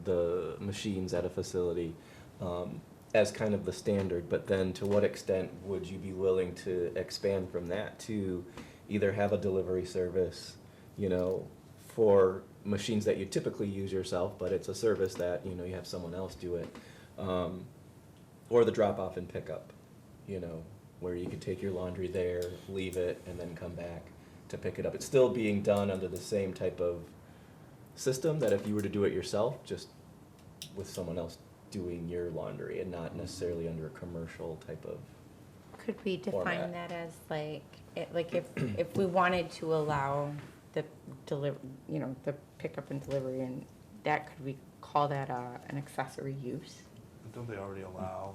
the machines at a facility as kind of the standard, but then to what extent would you be willing to expand from that to either have a delivery service, you know, for machines that you typically use yourself, but it's a service that, you know, you have someone else do it, or the drop off and pickup, you know, where you could take your laundry there, leave it, and then come back to pick it up. It's still being done under the same type of system that if you were to do it yourself, just with someone else doing your laundry and not necessarily under a commercial type of. Could we define format. that as like, if we wanted to allow the the pickup and delivery, and that, could we call that an accessory use? Don't they already allow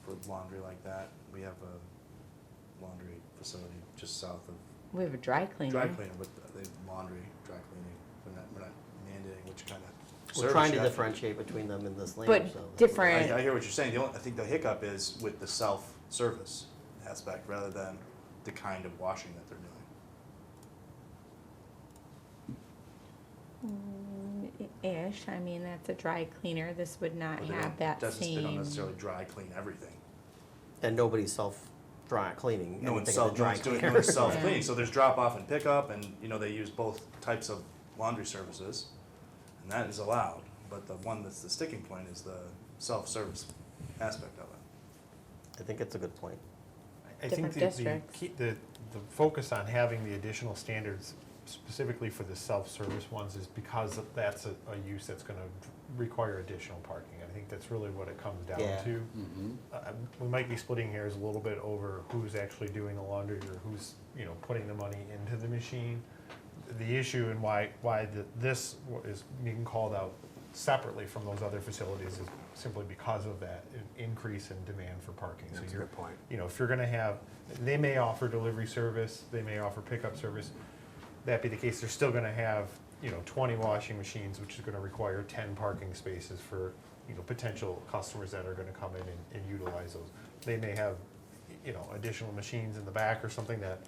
for laundry like that? We have a laundry facility just south of. We have a dry cleaner. Dry cleaner, but they laundry, dry cleaning. We're not mandating which kind of. We're trying to differentiate between them in this But language, so. different. I hear what you're saying. I think the hiccup is with the self-service aspect rather than the kind of washing that they're doing. Ish, I mean, that's a dry cleaner, this would not But they have don't- that They don't same. necessarily dry clean everything. And nobody's self-dry cleaning. No one's anything in the dry doing cleaner. no one's self-cleaning, so there's drop-off and pickup, and, they use both types of laundry services, and that is allowed, but the one that's the sticking point is the self-service aspect of it. I think it's a good point. I think Different districts. the focus on having the additional standards specifically for the self-service ones is because that's a use that's gonna require additional parking. I think that's really what it comes down Yeah. to. We might be splitting hairs a little bit over who's actually doing the laundry or who's, putting the money into the machine. The issue and why this is being called out separately from those other facilities is simply because of that increase in demand for parking. So That's a you're, good point. if you're gonna have, they may offer delivery service, they may offer pickup service. That be the case, they're still gonna have, 20 washing machines, which is gonna require 10 parking spaces for, potential customers that are gonna come in and utilize those. They may have, additional machines in the back or something that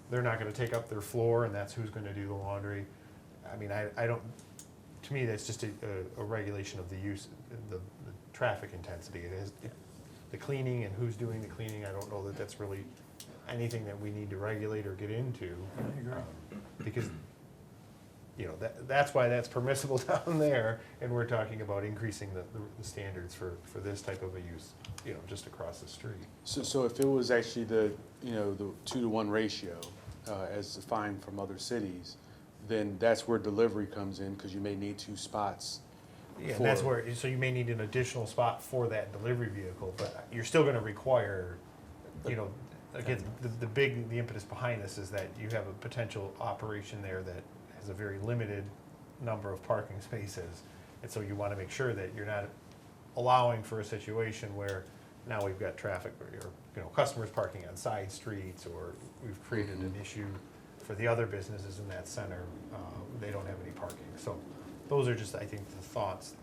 they're not gonna take up their floor, and that's who's gonna do the laundry. I mean, I don't, to me, that's just a regulation of the use, the traffic intensity. It is the cleaning and who's doing the cleaning. I don't know that that's really anything that we need to regulate or get into. Because, that's why that's permissible down there, and we're talking about increasing the standards for this type of a use, just across the street. So if it was actually the 2-to-1 ratio, as defined from other cities, then that's where delivery comes in, because you may need 2 spots. Yeah, and that's where, so you may need an additional spot for that delivery vehicle, but you're still gonna require, again, the impetus behind this is that you have a potential operation there that has a very limited number of parking spaces. And so you wanna make sure that you're not allowing for a situation where now we've got traffic or, customers parking on side streets, or we've created an issue for the other businesses in that center, they don't have any parking. So those are just, I think, the thoughts.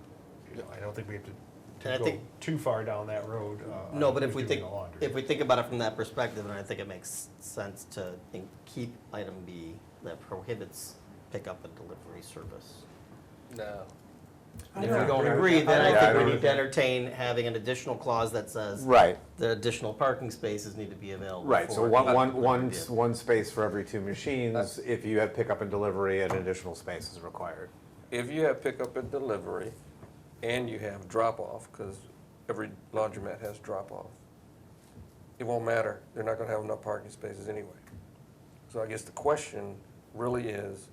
I don't think we have And I to go think- too far down that road. No, on but who's doing the laundry. if we think about it from that perspective, then I think it makes sense to keep item B that prohibits pickup and delivery service. No. And if we don't agree, then I think we need to entertain having an additional clause that says Right. the additional parking spaces need to be available. Right, so for one delivery vehicle. one space for every 2 machines. If you have pickup and delivery, an additional space is required. If you have pickup and delivery, and you have drop-off, because every laundromat has drop-off, it won't matter. They're not gonna have enough parking spaces anyway. So I guess the question really is,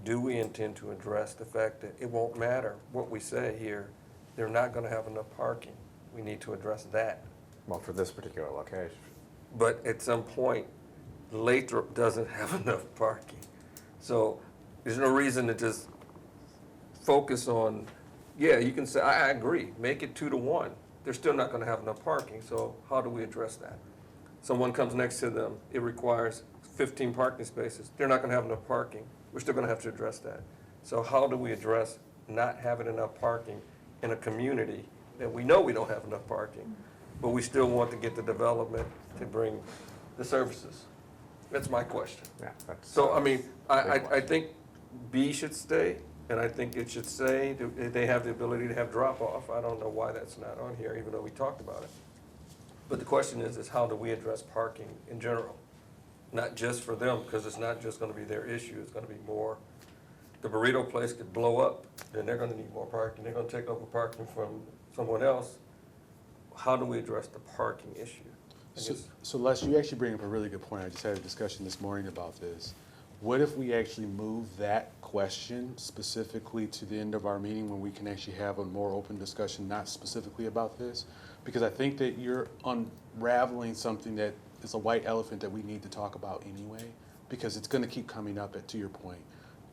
do we intend to address the fact that it won't matter what we say here, they're not gonna have enough parking? We need to address that. Well, for this particular location. But at some point, Lathrup doesn't have enough parking. So there's no reason to just focus on, yeah, you can say, I agree, make it 2-to-1. They're still not gonna have enough parking, so how do we address that? Someone comes next to them, it requires 15 parking spaces. They're not gonna have enough parking. We're still gonna have to address that. So how do we address not having enough parking in a community that we know we don't have enough parking, but we still want to get the development to bring the services? That's my question. Yeah, that's. So, I mean, I think B should stay, and I think it should say that they have the ability to have drop-off. I don't know why that's not on here, even though we talked about it. But the question is how do we address parking in general? Not just for them, because it's not just gonna be their issue, it's gonna be more. The burrito place could blow up, then they're gonna need more parking. They're gonna take over parking from someone else. How do we address the parking issue? I guess- So Les, you actually bring up a really good point. I just had a discussion this morning about this. What if we actually move that question specifically to the end of our meeting when we can actually have a more open discussion, not specifically about this? Because I think that you're unraveling something that is a white elephant that we need to talk about anyway, because it's gonna keep coming up to your point.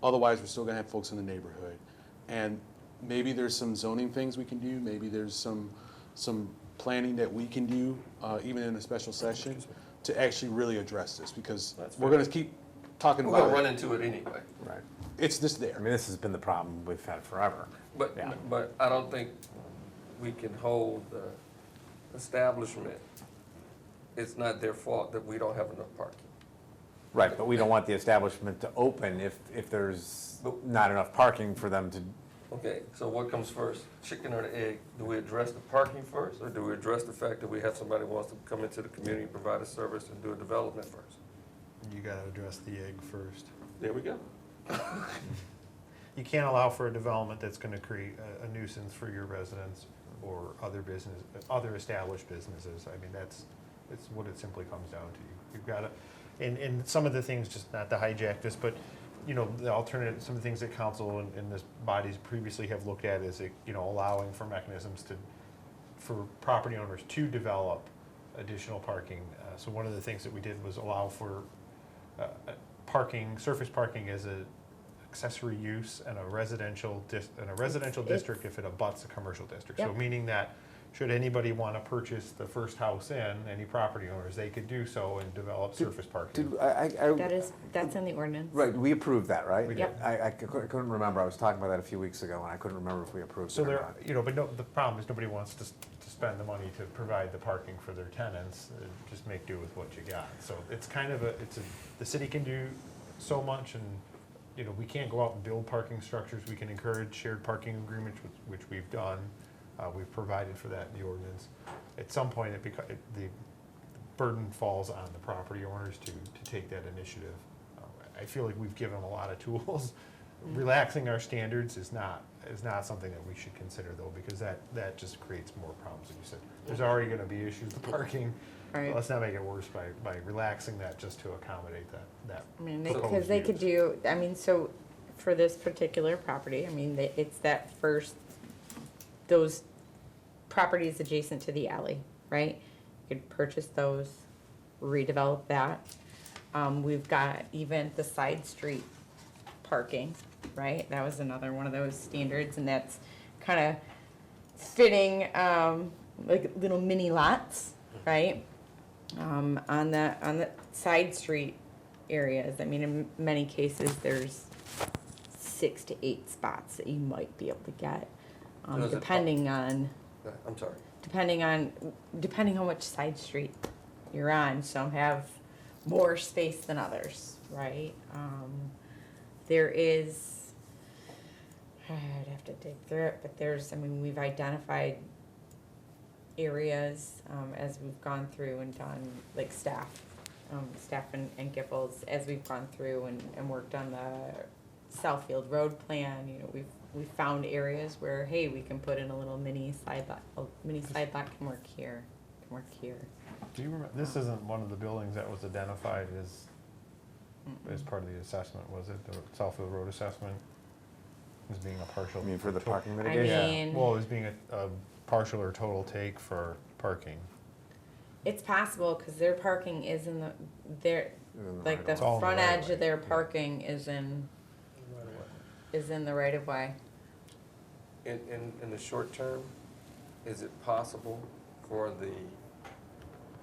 Otherwise, we're still gonna have folks in the neighborhood. And maybe there's some zoning things we can do, maybe there's some planning that we can do, even in a special session, to actually really address this, because we're gonna keep talking We're about gonna it. run into it anyway. Right. It's just there. I mean, this has been the problem we've had forever. But, Yeah. but I don't think we can hold the establishment, it's not their fault that we don't have enough parking. Right, but we don't want the establishment to open if there's not enough parking for them to. Okay, so what comes first, chicken or the egg? Do we address the parking first, or do we address the fact that we have somebody who wants to come into the community, provide a service, and do a development first? You gotta address the egg first. There we go. You can't allow for a development that's gonna create a nuisance for your residents or other established businesses. I mean, it's what it simply comes down to. You've gotta, and some of the things, just not to hijack this, but, you know, the alternative, some of the things that council and this bodies previously have looked at is, you know, allowing for mechanisms for property owners to develop additional parking. So one of the things that we did was allow for surface parking as a accessory use in a residential district if it abuts a commercial district. So Yep. meaning that should anybody want to purchase the first house in, any property owners, they could do so and develop surface parking. That's in the ordinance. Right, we approved that, right? We did. Yep. I couldn't remember, I was talking about that a few weeks ago, and I couldn't remember if we approved it So or there, not. you know, but no, the problem is nobody wants to spend the money to provide the parking for their tenants. Just make do with what you got. So it's kind of the city can do so much, and, you know, we can't go out and build parking structures. We can encourage shared parking agreements, which we've done. We've provided for that in the ordinance. At some point, the burden falls on the property owners to take that initiative. I feel like we've given them a lot of tools. Relaxing our standards is not something that we should consider, though, because that just creates more problems. Like you said, there's already gonna be issues with parking. Right. Let's not make it worse by relaxing that just to accommodate that. I mean, proposed because they could use. do, I mean, so for this particular property, I mean, it's that first, those properties adjacent to the alley, right? You could purchase those, redevelop that. We've got even the side street parking, right? That was another one of those standards, and that's kind of fitting, like little mini lots, right? On the side street areas. I mean, in many cases, there's 6 to 8 spots that you might be able to get, Does it- depending on, I'm sorry. depending on which side street you're on. Some have more space than others, right? There is, I'd have to dig through it, but we've identified areas, as we've gone through and done, like staff and Giffords, as we've gone through and worked on the Southfield road plan, you know, we've found areas where, hey, we can put in a little mini side lot can work here. Do you remember, this isn't one of the buildings that was identified as part of the assessment, was it? The Southfield Road assessment as being a partial. You mean for the parking I mitigation? mean, Well, as being a partial or total take for parking. it's possible, cause their parking is in like the It's all in the front right of edge way. of their parking is in the right of way. In the short term, is it possible for the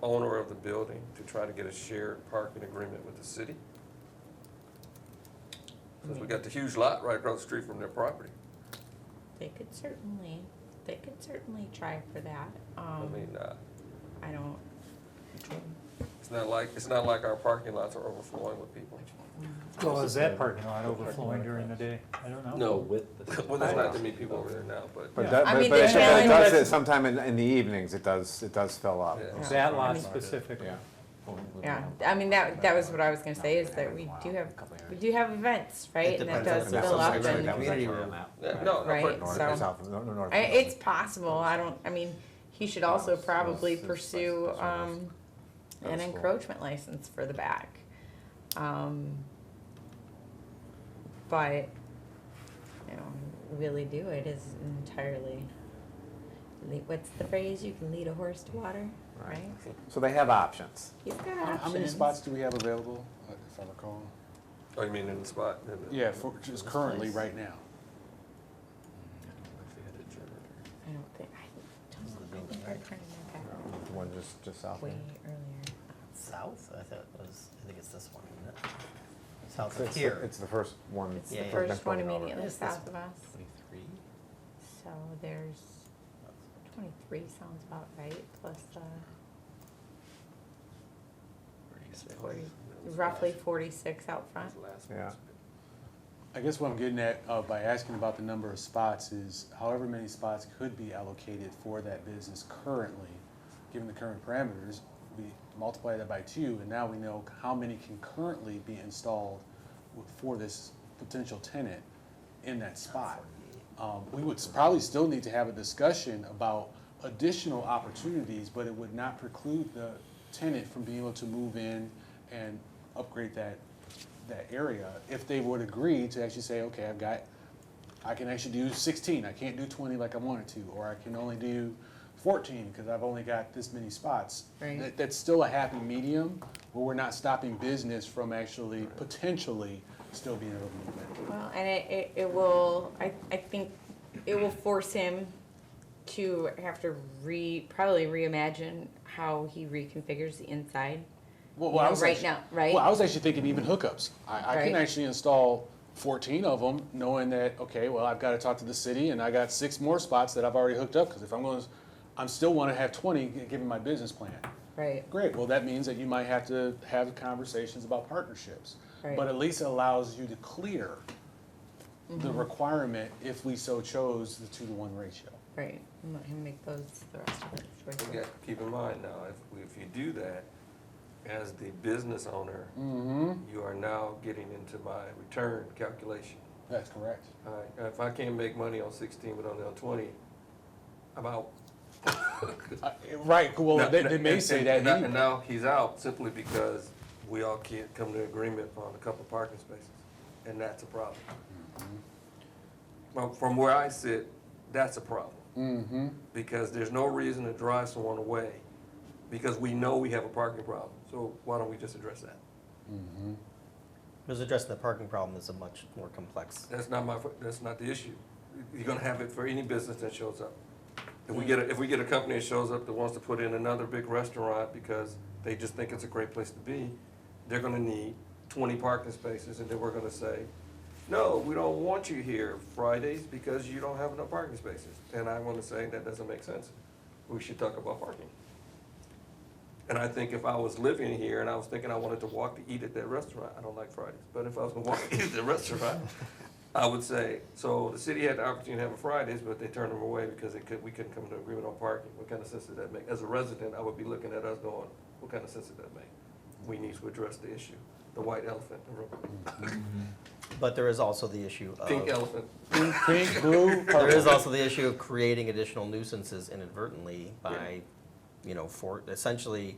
owner of the building to try to get a shared parking agreement with the city? Since we got the huge lot right across the street from their property. They could certainly try for that. I mean, I don't. it's not like our parking lots are overflowing with people. Well, is that parking lot overflowing during the day? I don't know. No, well, there's not that many people over there now, but. But Yeah. that, I mean, but the it challenge- does it sometime in the evenings, it does fill up. Yeah. That lot specifically. Yeah. Yeah, I mean, that was what I was gonna say, is that we do have events, right? And that does That's fill up something and, that was actually- No, Right, North, so- south, no, north. it's possible, I mean, he should also probably pursue, an encroachment license for the back. but, you know, really do it is entirely, what's the phrase? You can lead a horse to water, right? So they have options. He's got options. How many spots do we have available, if I recall? Oh, you mean in the spot? Yeah, for just currently right now. I don't think, I they're turning that back The one just south. way earlier. South? I think it's this one, isn't it? South It's of here. It's the first one. It's the Yeah, yeah. first one going over. immediately It's this south of us. 23? So there's 23 sounds about right, plus 40, roughly 46 out front. Yeah. I guess what I'm getting at by asking about the number of spots is however many spots could be allocated for that business currently, given the current parameters, we multiply that by 2, and now we know how many can currently be installed for this potential tenant in that spot. We would probably still need to have a discussion about additional opportunities, but it would not preclude the tenant from being able to move in and upgrade that area if they would agree to actually say, okay, I can actually do 16, I can't do 20 like I wanted to, or I can only do 14 because I've only got this many spots. Right. That's still a happy medium where we're not stopping business from actually potentially still being able to move in. Well, and it will, I think it will force him to have to probably reimagine how he reconfigures the inside. Well, I was right now, right? Well, I was actually thinking even hookups. I can Right. actually install 14 of them, knowing that, okay, well, I've got to talk to the city, and I got 6 more spots that I've already hooked up, because if I'm still want to have 20, given my business plan. Right. Great, well, that means that you might have to have conversations about partnerships. Right. But at least it allows you to clear the requirement if we so chose the 2-to-1 ratio. Right, and let him make those the rest of it choices. You got to keep in mind now, if you do that, as the business owner, you are now getting into my return calculation. That's correct. All right, if I can't make money on 16 but only on 20, I'm out. Right, well, they may say that anyway. And now he's out simply because we all can't come to agreement on a couple parking spaces, and that's a problem. Well, from where I sit, that's a problem. Because there's no reason to drive someone away because we know we have a parking problem. So why don't we just address that? Because addressing the parking problem is a much more complex. That's not the issue. You're gonna have it for any business that shows up. If we get a company that shows up that wants to put in another big restaurant because they just think it's a great place to be, they're gonna need 20 parking spaces, and then we're gonna say, no, we don't want you here Fridays because you don't have enough parking spaces. And I wanna say that doesn't make sense. We should talk about parking. And I think if I was living here and I was thinking I wanted to walk to eat at that restaurant, I don't like Fridays, but if I was gonna walk to eat at the restaurant, I would say, so the city had the opportunity to have a Fridays, but they turned them away because we couldn't come to an agreement on parking. What kind of sense did that make? As a resident, I would be looking at us going, what kind of sense did that make? We need to address the issue, the white elephant in the room. But there is also the issue of. Pink elephant. Pink, blue, There is also the issue of creating additional nuisances inadvertently by, for essentially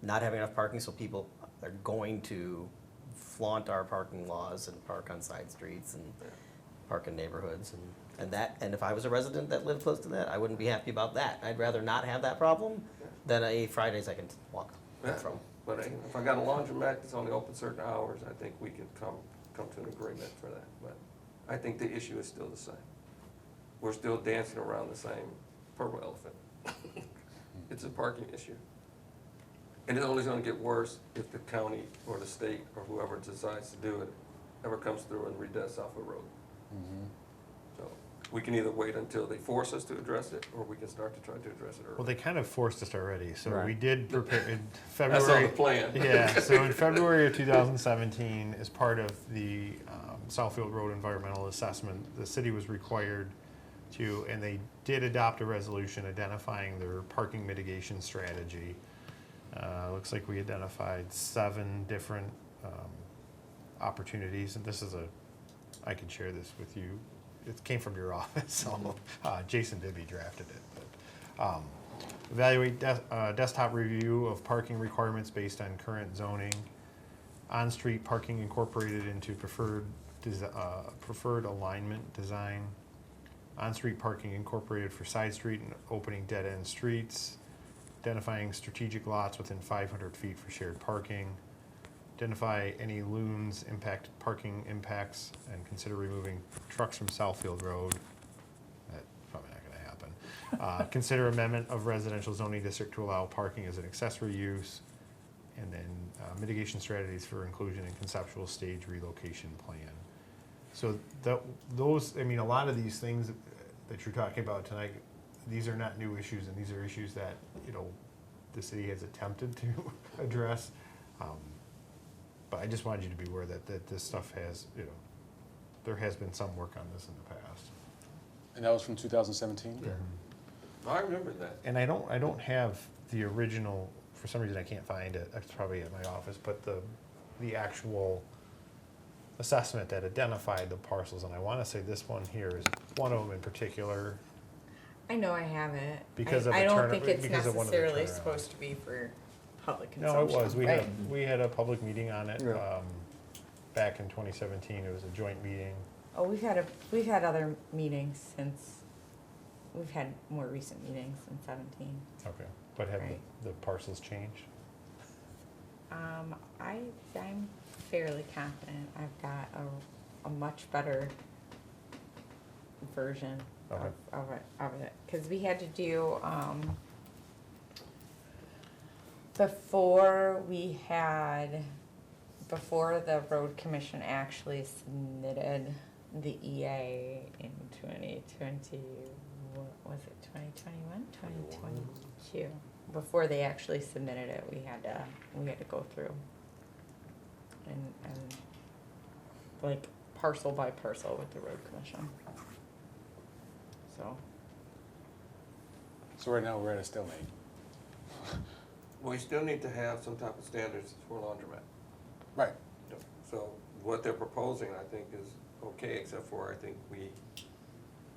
not having enough parking, so people are going to flaunt our parking laws and park on side streets and park in neighborhoods and if I was a resident that lived close to that, I wouldn't be happy about that. I'd rather not have that problem than a Fridays I can walk from. But if I got a laundromat that's only open certain hours, I think we could come to an agreement for that. But I think the issue is still the same. We're still dancing around the same purple elephant. It's a parking issue. And it's only gonna get worse if the county or the state or whoever decides to do it ever comes through and redoes Southfield Road. So we can either wait until they force us to address it, or we can start to try to address it early. Well, they kind of forced us already, so Right. we did prepare in That's February. on the plan. Yeah, so in February of 2017, as part of the Southfield Road environmental assessment, the city was required to, and they did adopt a resolution identifying their parking mitigation strategy. Looks like we identified 7 different opportunities, and I can share this with you. It came from your office, so Jason Bibby drafted it. But, evaluate desktop review of parking requirements based on current zoning, on-street parking incorporated into preferred preferred alignment design, on-street parking incorporated for side street and opening dead-end streets, identifying strategic lots within 500 feet for shared parking, identify any loons impact parking impacts, and consider removing trucks from Southfield Road. That's probably not gonna happen. Consider amendment of residential zoning district to allow parking as an accessory use, and then mitigation strategies for inclusion in conceptual stage relocation plan. So those, I mean, a lot of these things that you're talking about tonight, these are not new issues, and these are issues that, you know, the city has attempted to address. But I just wanted you to be aware that this stuff has, you know, there has been some work on this in the past. And that was from 2017? Yeah. I remember that. And I don't have the original, for some reason I can't find it, it's probably at my office, but the actual assessment that identified the parcels, and I wanna say this one here is one of them in particular. I know I have it. Because of I the don't turn- think it's because of one of the necessarily turnarounds. supposed to be for public No, it consumption. was, we had a public meeting on it, back in 2017, it was a joint meeting. Oh, we've had other meetings since, we've had more recent meetings in 17. Okay, but have Right. the parcels changed? I'm fairly confident I've got a much better version Okay. of it. Cause we had to do, before the road commission actually submitted the EA in 2020, what was it, 2021, 2022? Before they actually submitted it, we had to go through and like parcel by parcel with the road commission. So right now, we're at a stalemate. We still need to have some type of standards for laundromat. Right. So what they're proposing, I think, is okay, except for I think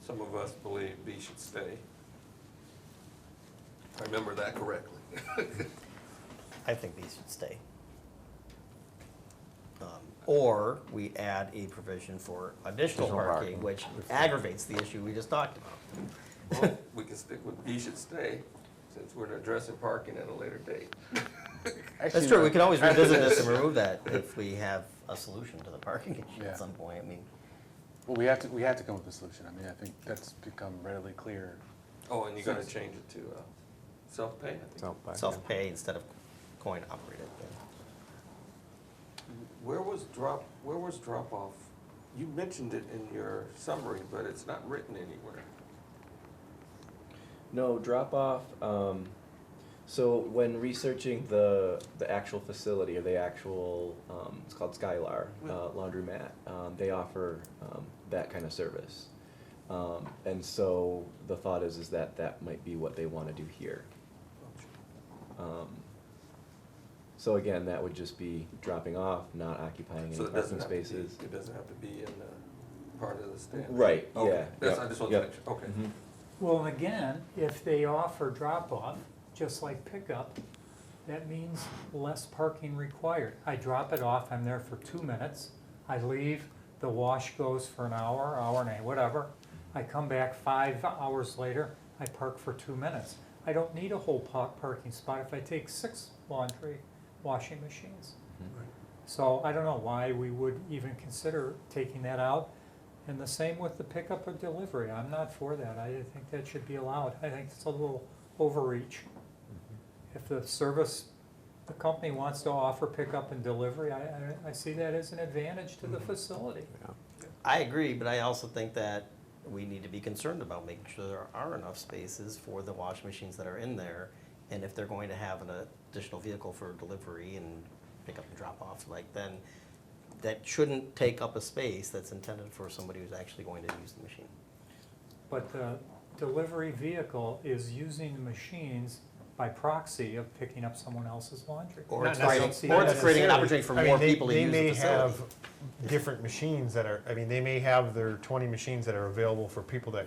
some of us believe B should stay. If I remember that correctly. I think these should stay. Or we add a provision for additional parking, which aggravates the issue we just talked about. Well, we can stick with B should stay, since we're addressing parking at a later date. That's true, we can always revisit this and remove that if we have a solution to the parking issue Yeah. at some point, I mean. Well, we have to come up with a solution. I mean, I think that's become readily clear. Oh, and you're gonna change it to self-pay, I think. Self-pay instead of coin operated. Where was drop-off? You mentioned it in your summary, but it's not written anywhere. No, drop off. So when researching the actual facility or the actual, it's called Skylar Laundromat, they offer that kind of service. And so the thought is that might be what they want to do here. So again, that would just be dropping off, not occupying So any it doesn't parking have to be, spaces. it doesn't have to be in part of the stand. Right, Okay. yeah, That's, yep, I just want to yep. make sure, okay. Mhm. Well, and again, if they offer drop-off, just like pickup, that means less parking required. I drop it off, I'm there for 2 minutes, I leave, the wash goes for an hour, hour and a half, whatever. I come back 5 hours later, I park for 2 minutes. I don't need a whole parking spot if I take 6 laundry washing machines. So I don't know why we would even consider taking that out. And the same with the pickup or delivery. I'm not for that. I think that should be allowed. I think it's a little overreach. If the company wants to offer pickup and delivery, I see that as an advantage to the facility. I agree, but I also think that we need to be concerned about making sure there are enough spaces for the wash machines that are in there. And if they're going to have an additional vehicle for delivery and pick up and drop off, like then that shouldn't take up a space that's intended for somebody who's actually going to use the machine. But the delivery vehicle is using the machines by proxy of picking up someone else's laundry. Or it's I don't creating, see or that it's creating an necessarily. opportunity for I mean, more people to they use the may facility. have different machines that are, I mean, they may have their 20 machines that are available for people that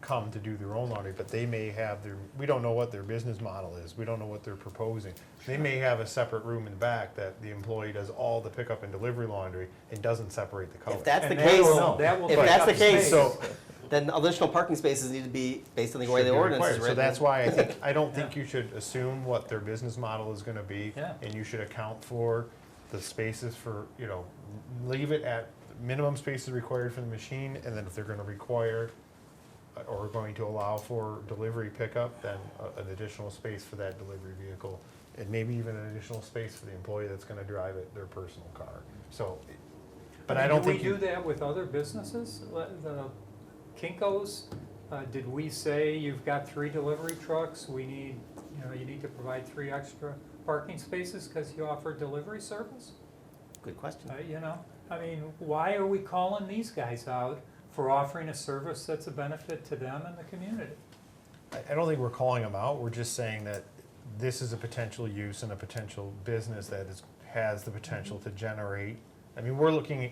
come to do their own laundry, but they may have we don't know what their business model is. We don't know what they're proposing. They may have a separate room in the back that the employee does all the pickup and delivery laundry and doesn't separate the colors. If that's the And case, that will if take that's up the case, space. then additional parking spaces need to be based on the way Should the be ordinance is required. written. So that's why I don't think you should assume what their business model is gonna be. Yeah. And you should account for the spaces for, leave it at minimum spaces required for the machine, and then if they're gonna require or going to allow for delivery pickup, then an additional space for that delivery vehicle, and maybe even an additional space for the employee that's gonna drive it, their personal car. So, but I don't think Do we do that with other businesses? The Kinko's, did we say you've got 3 delivery trucks, you need to provide 3 extra parking spaces because you offer delivery service? Good question. Why are we calling these guys out for offering a service that's a benefit to them and the community? I don't think we're calling them out, we're just saying that this is a potential use and a potential business that has the potential to generate. We're looking at,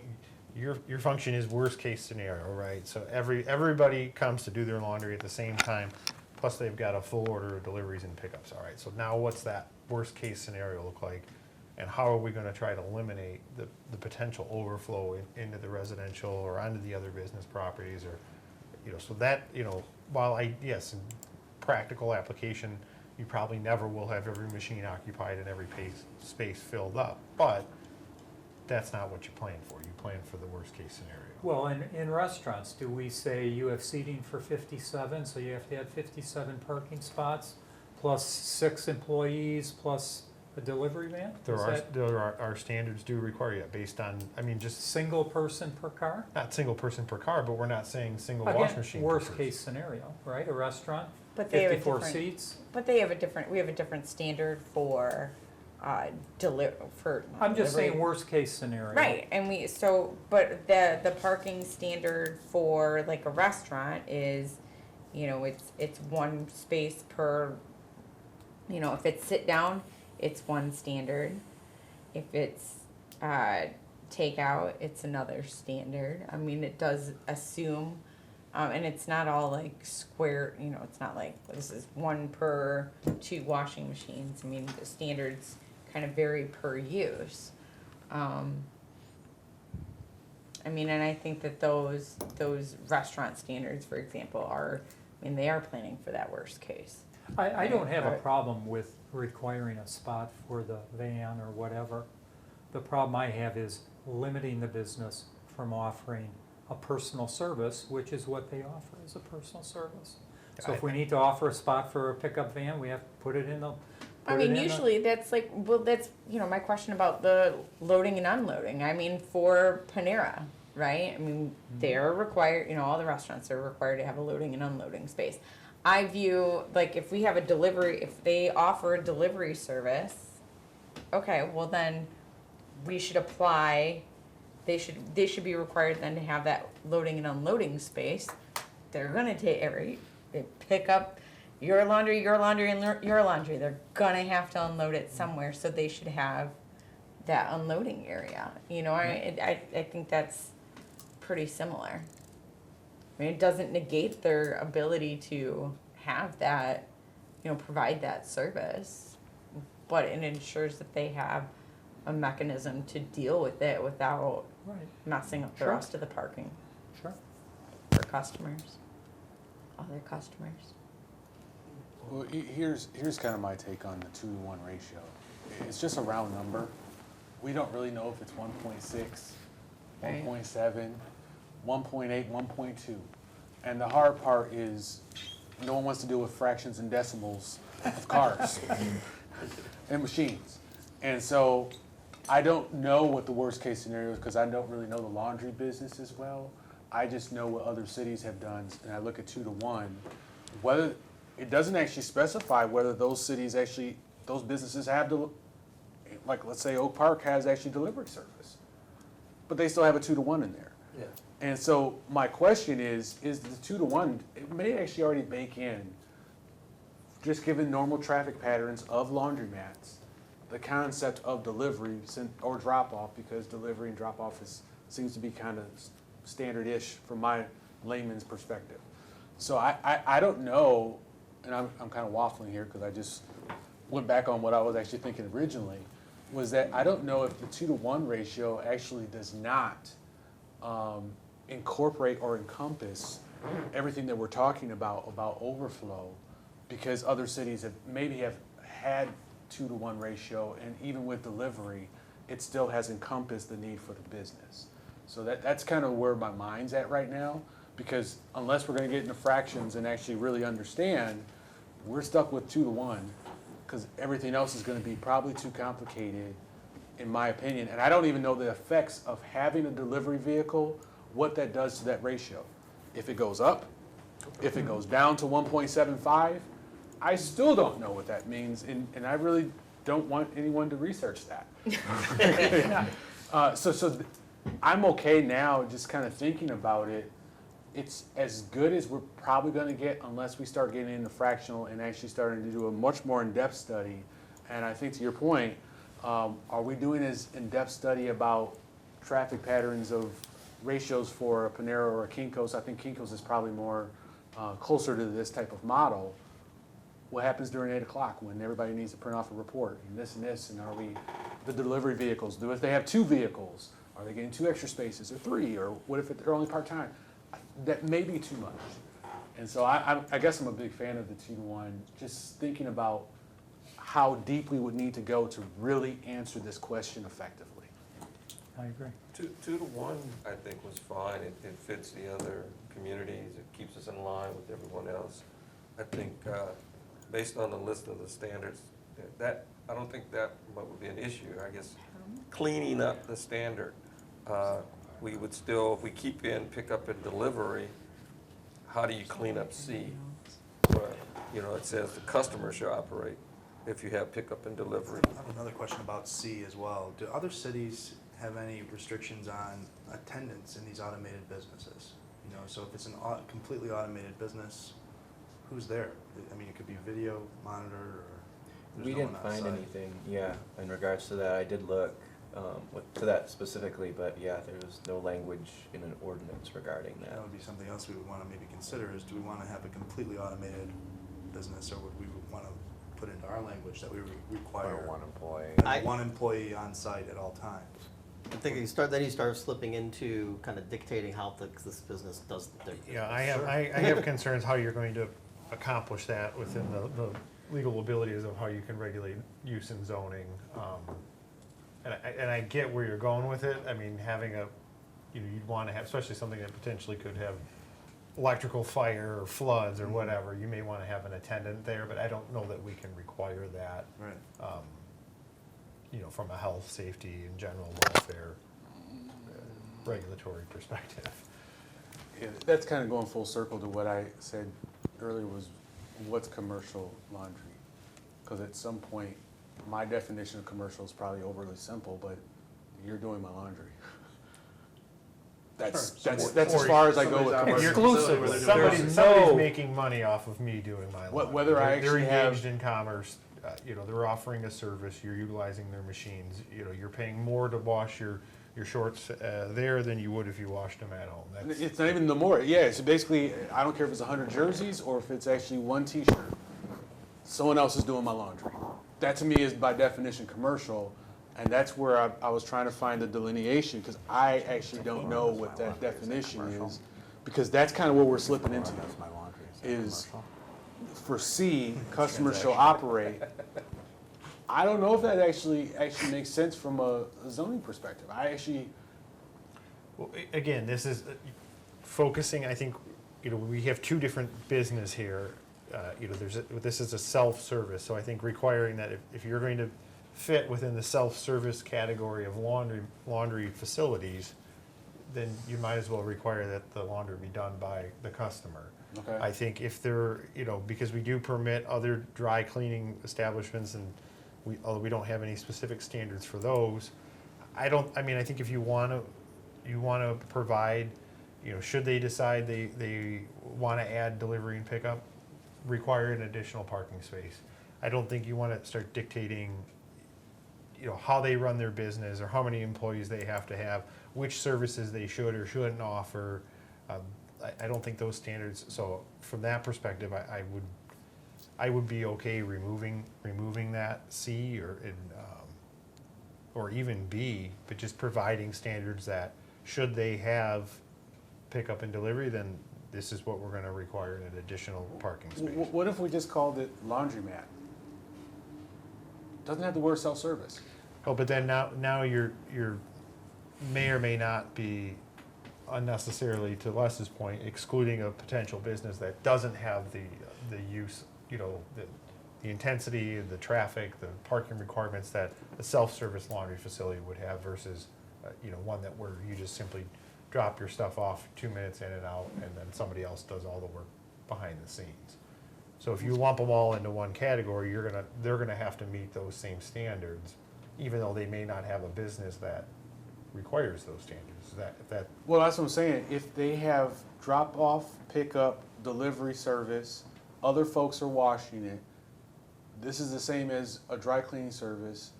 your function is worst case scenario, right? So everybody comes to do their laundry at the same time, plus they've got a full order of deliveries and pickups, all right? So now what's that worst case scenario look like? And how are we gonna try to eliminate the potential overflow into the residential or onto the other business properties, or, so that, while yes, in practical application, you probably never will have every machine occupied and every space filled up, but that's not what you plan for. You plan for the worst case scenario. Well, in restaurants, do we say you have seating for 57, so you have to have 57 parking spots, plus 6 employees, plus a delivery van? Our standards do require you, based on, just Single person per car? not single person per car, but we're not saying single wash Again, machine. per worst person. case scenario, right? A restaurant, But they have a 54 different- seats. But we have a different standard for, I'm just delivery. saying worst case scenario. Right, and but the parking standard for like a restaurant is, it's 1 space per, if it's sit down, it's 1 standard. If it's takeout, it's another standard. It does assume, and it's not all like square, it's not like this is 1 per 2 washing machines. The standards kind of vary per use. And I think that those restaurant standards, for example, they are planning for that worst case. I don't have a problem with requiring a spot for the van or whatever. The problem I have is limiting the business from offering a personal service, which is what they offer, is a personal service. So if we need to offer a spot for a pickup van, we have to put it in the. Usually that's that's, my question about the loading and unloading. For Panera, right? They're required, all the restaurants are required to have a loading and unloading space. I view, if we have if they offer a delivery service, okay, well then we should apply, they should be required then to have that loading and unloading space. They're gonna they pick up your laundry, and your laundry. They're gonna have to unload it somewhere, so they should have that unloading area. I think that's pretty similar. It doesn't negate their ability to have that, provide that service, but it ensures that they have a mechanism to deal with it without messing up the rest of the parking. Sure. For customers, other customers. Well, here's kind of my take on the 2-to-1 ratio. It's just a round number. We don't really know if it's 1.6, Right. 1.7, 1.8, 1.2. And the hard part is no one wants to deal with fractions and decimals of cars and machines. And so I don't know what the worst case scenario is because I don't really know the laundry business as well. I just know what other cities have done, and I look at 2-to-1. Whether it doesn't actually specify whether those businesses have, like let's say Oak Park has actually delivery service, but they still have a 2-to-1 in there. Yeah. And so my question is the 2-to-1, it may actually already bake in, just given normal traffic patterns of laundromats, the concept of delivery or drop-off, because delivery and drop-off seems to be kind of standard-ish from my layman's perspective. So I don't know, and I'm kind of waffling here because I just went back on what I was actually thinking originally, was that I don't know if the 2-to-1 ratio actually does not incorporate or encompass everything that we're talking about overflow, because other cities have had 2-to-1 ratio, and even with delivery, it still has encompassed the need for the business. So that's kind of where my mind's at right now, because unless we're going to get into fractions and actually really understand, we're stuck with 2-to-1, because everything else is going to be probably too complicated, in my opinion. And I don't even know the effects of having a delivery vehicle, what that does to that ratio. If it goes up, if it goes down to 1.75, I still don't know what that means, and I really don't want anyone to research that. So I'm okay now just kind of thinking about it. It's as good as we're probably going to get unless we start getting into fractional and actually starting to do a much more in-depth study. And I think to your point, are we doing as in-depth study about traffic patterns of ratios for a Panera or a Kinko's? I think Kinko's is probably more closer to this type of model. What happens during 8 o'clock when everybody needs to print off a report and this, and are we, the delivery vehicles, if they have 2 vehicles, are they getting 2 extra spaces or 3, or what if they're only part-time? That may be too much. And so I guess I'm a big fan of the 2-to-1, just thinking about how deep we would need to go to really answer this question effectively. I agree. 2-to-1, I think, was fine. It fits the other communities. It keeps us in line with everyone else. I think based on the list of the standards, that I don't think that would be an issue. I guess cleaning up the standard, we would still, if we keep in pickup and delivery, how do you clean up C? Where, it says the customer shall operate if you have pickup and delivery. I have another question about C as well. Do other cities have any restrictions on attendance in these automated businesses? So if it's a completely automated business, who's there? I mean, it could be video monitored, or there's We no didn't one find outside. anything, in regards to that. I did look to that specifically, but there was no language in an ordinance regarding that. That would be something else we would want to maybe consider, is do we want to have a completely automated business, or would we want to put into our language that we require Or one employee. one employee on site at all times? I think you start slipping into kind of dictating how this business does their business. Yeah, I have concerns how you're going to accomplish that within the legal abilities of how you can regulate use and zoning. And I get where you're going with it. I mean, having you'd want to have, especially something that potentially could have electrical fire or floods or whatever, you may want to have an attendant there, but I don't know that we can require that. Right. From a health, safety, and general welfare regulatory perspective. Yeah, that's kind of going full circle to what I said earlier, was what's commercial laundry? Because at some point, my definition of commercial is probably overly simple, but you're doing my laundry. That's as far as I go with commercial. Exclusive. Somebody's making money off of me doing my laundry. Whether I They're actually have- engaged in commerce. They're offering a service. You're utilizing their machines. You're paying more to wash your shorts there than you would if you washed them at home. It's not even the more. Yeah, so basically, I don't care if it's 100 jerseys or if it's actually 1 T-shirt. Someone else is doing my laundry. That to me is by definition commercial, and that's where I was trying to find the delineation, because I actually don't know what that definition is, because that's kind of where we're slipping into. Is for C, customers shall operate. I don't know if that actually makes sense from a zoning perspective. Well, again, this is focusing. I think we have 2 different business here. This is a self-service, so I think requiring that if you're going to fit within the self-service category of laundry facilities, then you might as well require that the laundry be done by the customer. Okay. I think if they're, because we do permit other dry cleaning establishments, and although we don't have any specific standards for those, I think if you want to provide, should they decide they want to add delivery and pickup, require an additional parking space. I don't think you want to start dictating, how they run their business or how many employees they have to have, which services they should or shouldn't offer. I don't think those standards, so from that perspective, I would be okay removing that C or even B, but just providing standards that should they have pickup and delivery, then this is what we're gonna require in an additional parking space. What if we just called it laundromat? Doesn't have the word self-service. Oh, but then now you're may or may not be unnecessarily, to Les's point, excluding a potential business that doesn't have the use, the intensity, the traffic, the parking requirements that a self-service laundry facility would have versus, one that where you just simply drop your stuff off 2 minutes in and out, and then somebody else does all the work behind the scenes. So if you lump them all into one category, they're gonna have to meet those same standards, even though they may not have a business that requires those standards. Well, that's what I'm saying. If they have drop-off, pickup, delivery service, other folks are washing it, this is the same as a dry cleaning service.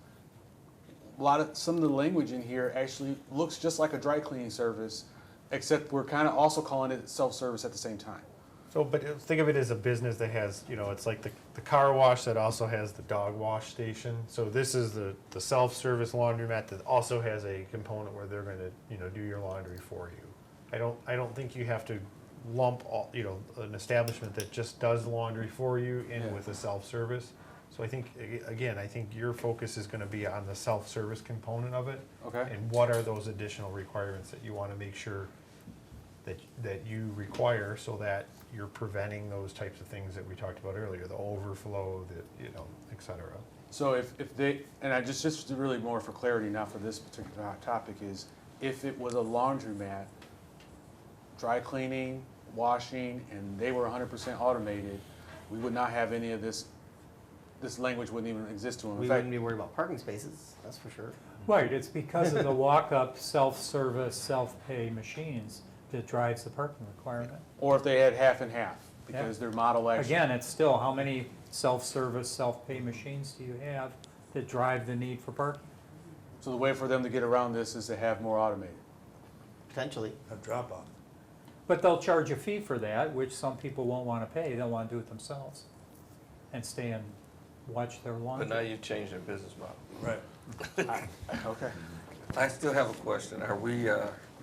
Some of the language in here actually looks just like a dry cleaning service, except we're kind of also calling it self-service at the same time. So, but think of it as a business that has, it's like the car wash that also has the dog wash station. So this is the self-service laundromat that also has a component where they're gonna, do your laundry for you. I don't think you have to lump all, an establishment that just does laundry for you in with a self-service. So I think, again, your focus is gonna be on the self-service component of it. Okay. And what are those additional requirements that you wanna make sure that you require so that you're preventing those types of things that we talked about earlier, the overflow, et cetera. So if they, and I just really more for clarity, not for this particular topic, is if it was a laundromat, dry cleaning, washing, and they were 100% automated, we would not have any of this language wouldn't even exist to them. We wouldn't be worried about parking spaces, that's for sure. Right, it's because of the walk-up, self-service, self-pay machines that drives the parking requirement. Or if they had half and half, because their model actually. Again, it's still, how many self-service, self-pay machines do you have that drive the need for parking? So the way for them to get around this is to have more automated. Potentially. A drop-off. But they'll charge a fee for that, which some people won't want to pay. They'll want to do it themselves and stay and watch their laundry. But now you've changed their business model. Right. Okay. I still have a question. Are we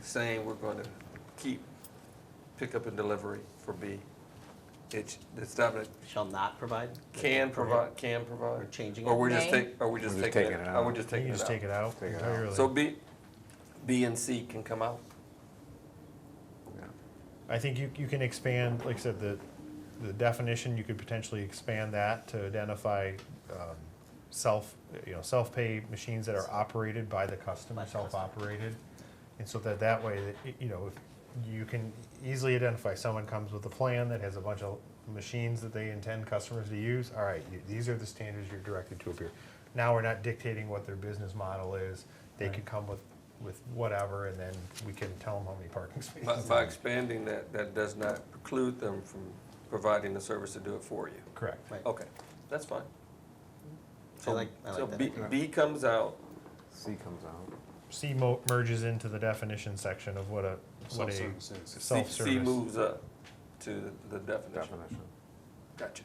saying we're going to keep pickup and delivery for B? It's establishment Shall not provide? can provide. Or changing Or it? we're just May? taking, or we're just taking it out. Or we're just You taking can it just out. take it out entirely. So B and C can come out? I think you can expand, like I said, the definition, you could potentially expand that to identify self-pay machines that are operated by the customer, self-operated. And so that way, if you can easily identify, someone comes with a plan that has a bunch of machines that they intend customers to use, all right, these are the standards you're directed to up here. Now we're not dictating what their business model is. They could come with whatever, and then we can tell them how many parking spaces. By expanding that does not preclude them from providing the service to do it for you? Correct. Right. Okay, that's fine. I like So that. B comes out, C comes out. C merges into the definition section of what a Self-service is. self-service. C moves up to the definition. Gotcha.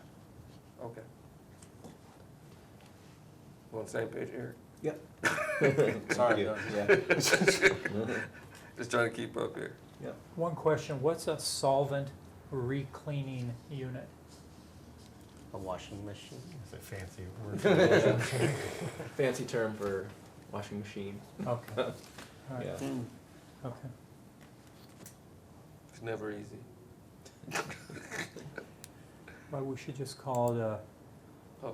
Okay. We're on the same page here? Yep. Sorry. Just trying to keep up here. Yep. One question, what's a solvent recleaning unit? A washing machine. It's a fancy word. Fancy term for washing machine. Okay. All right. Yeah. Okay. It's never easy. Well, we should just call it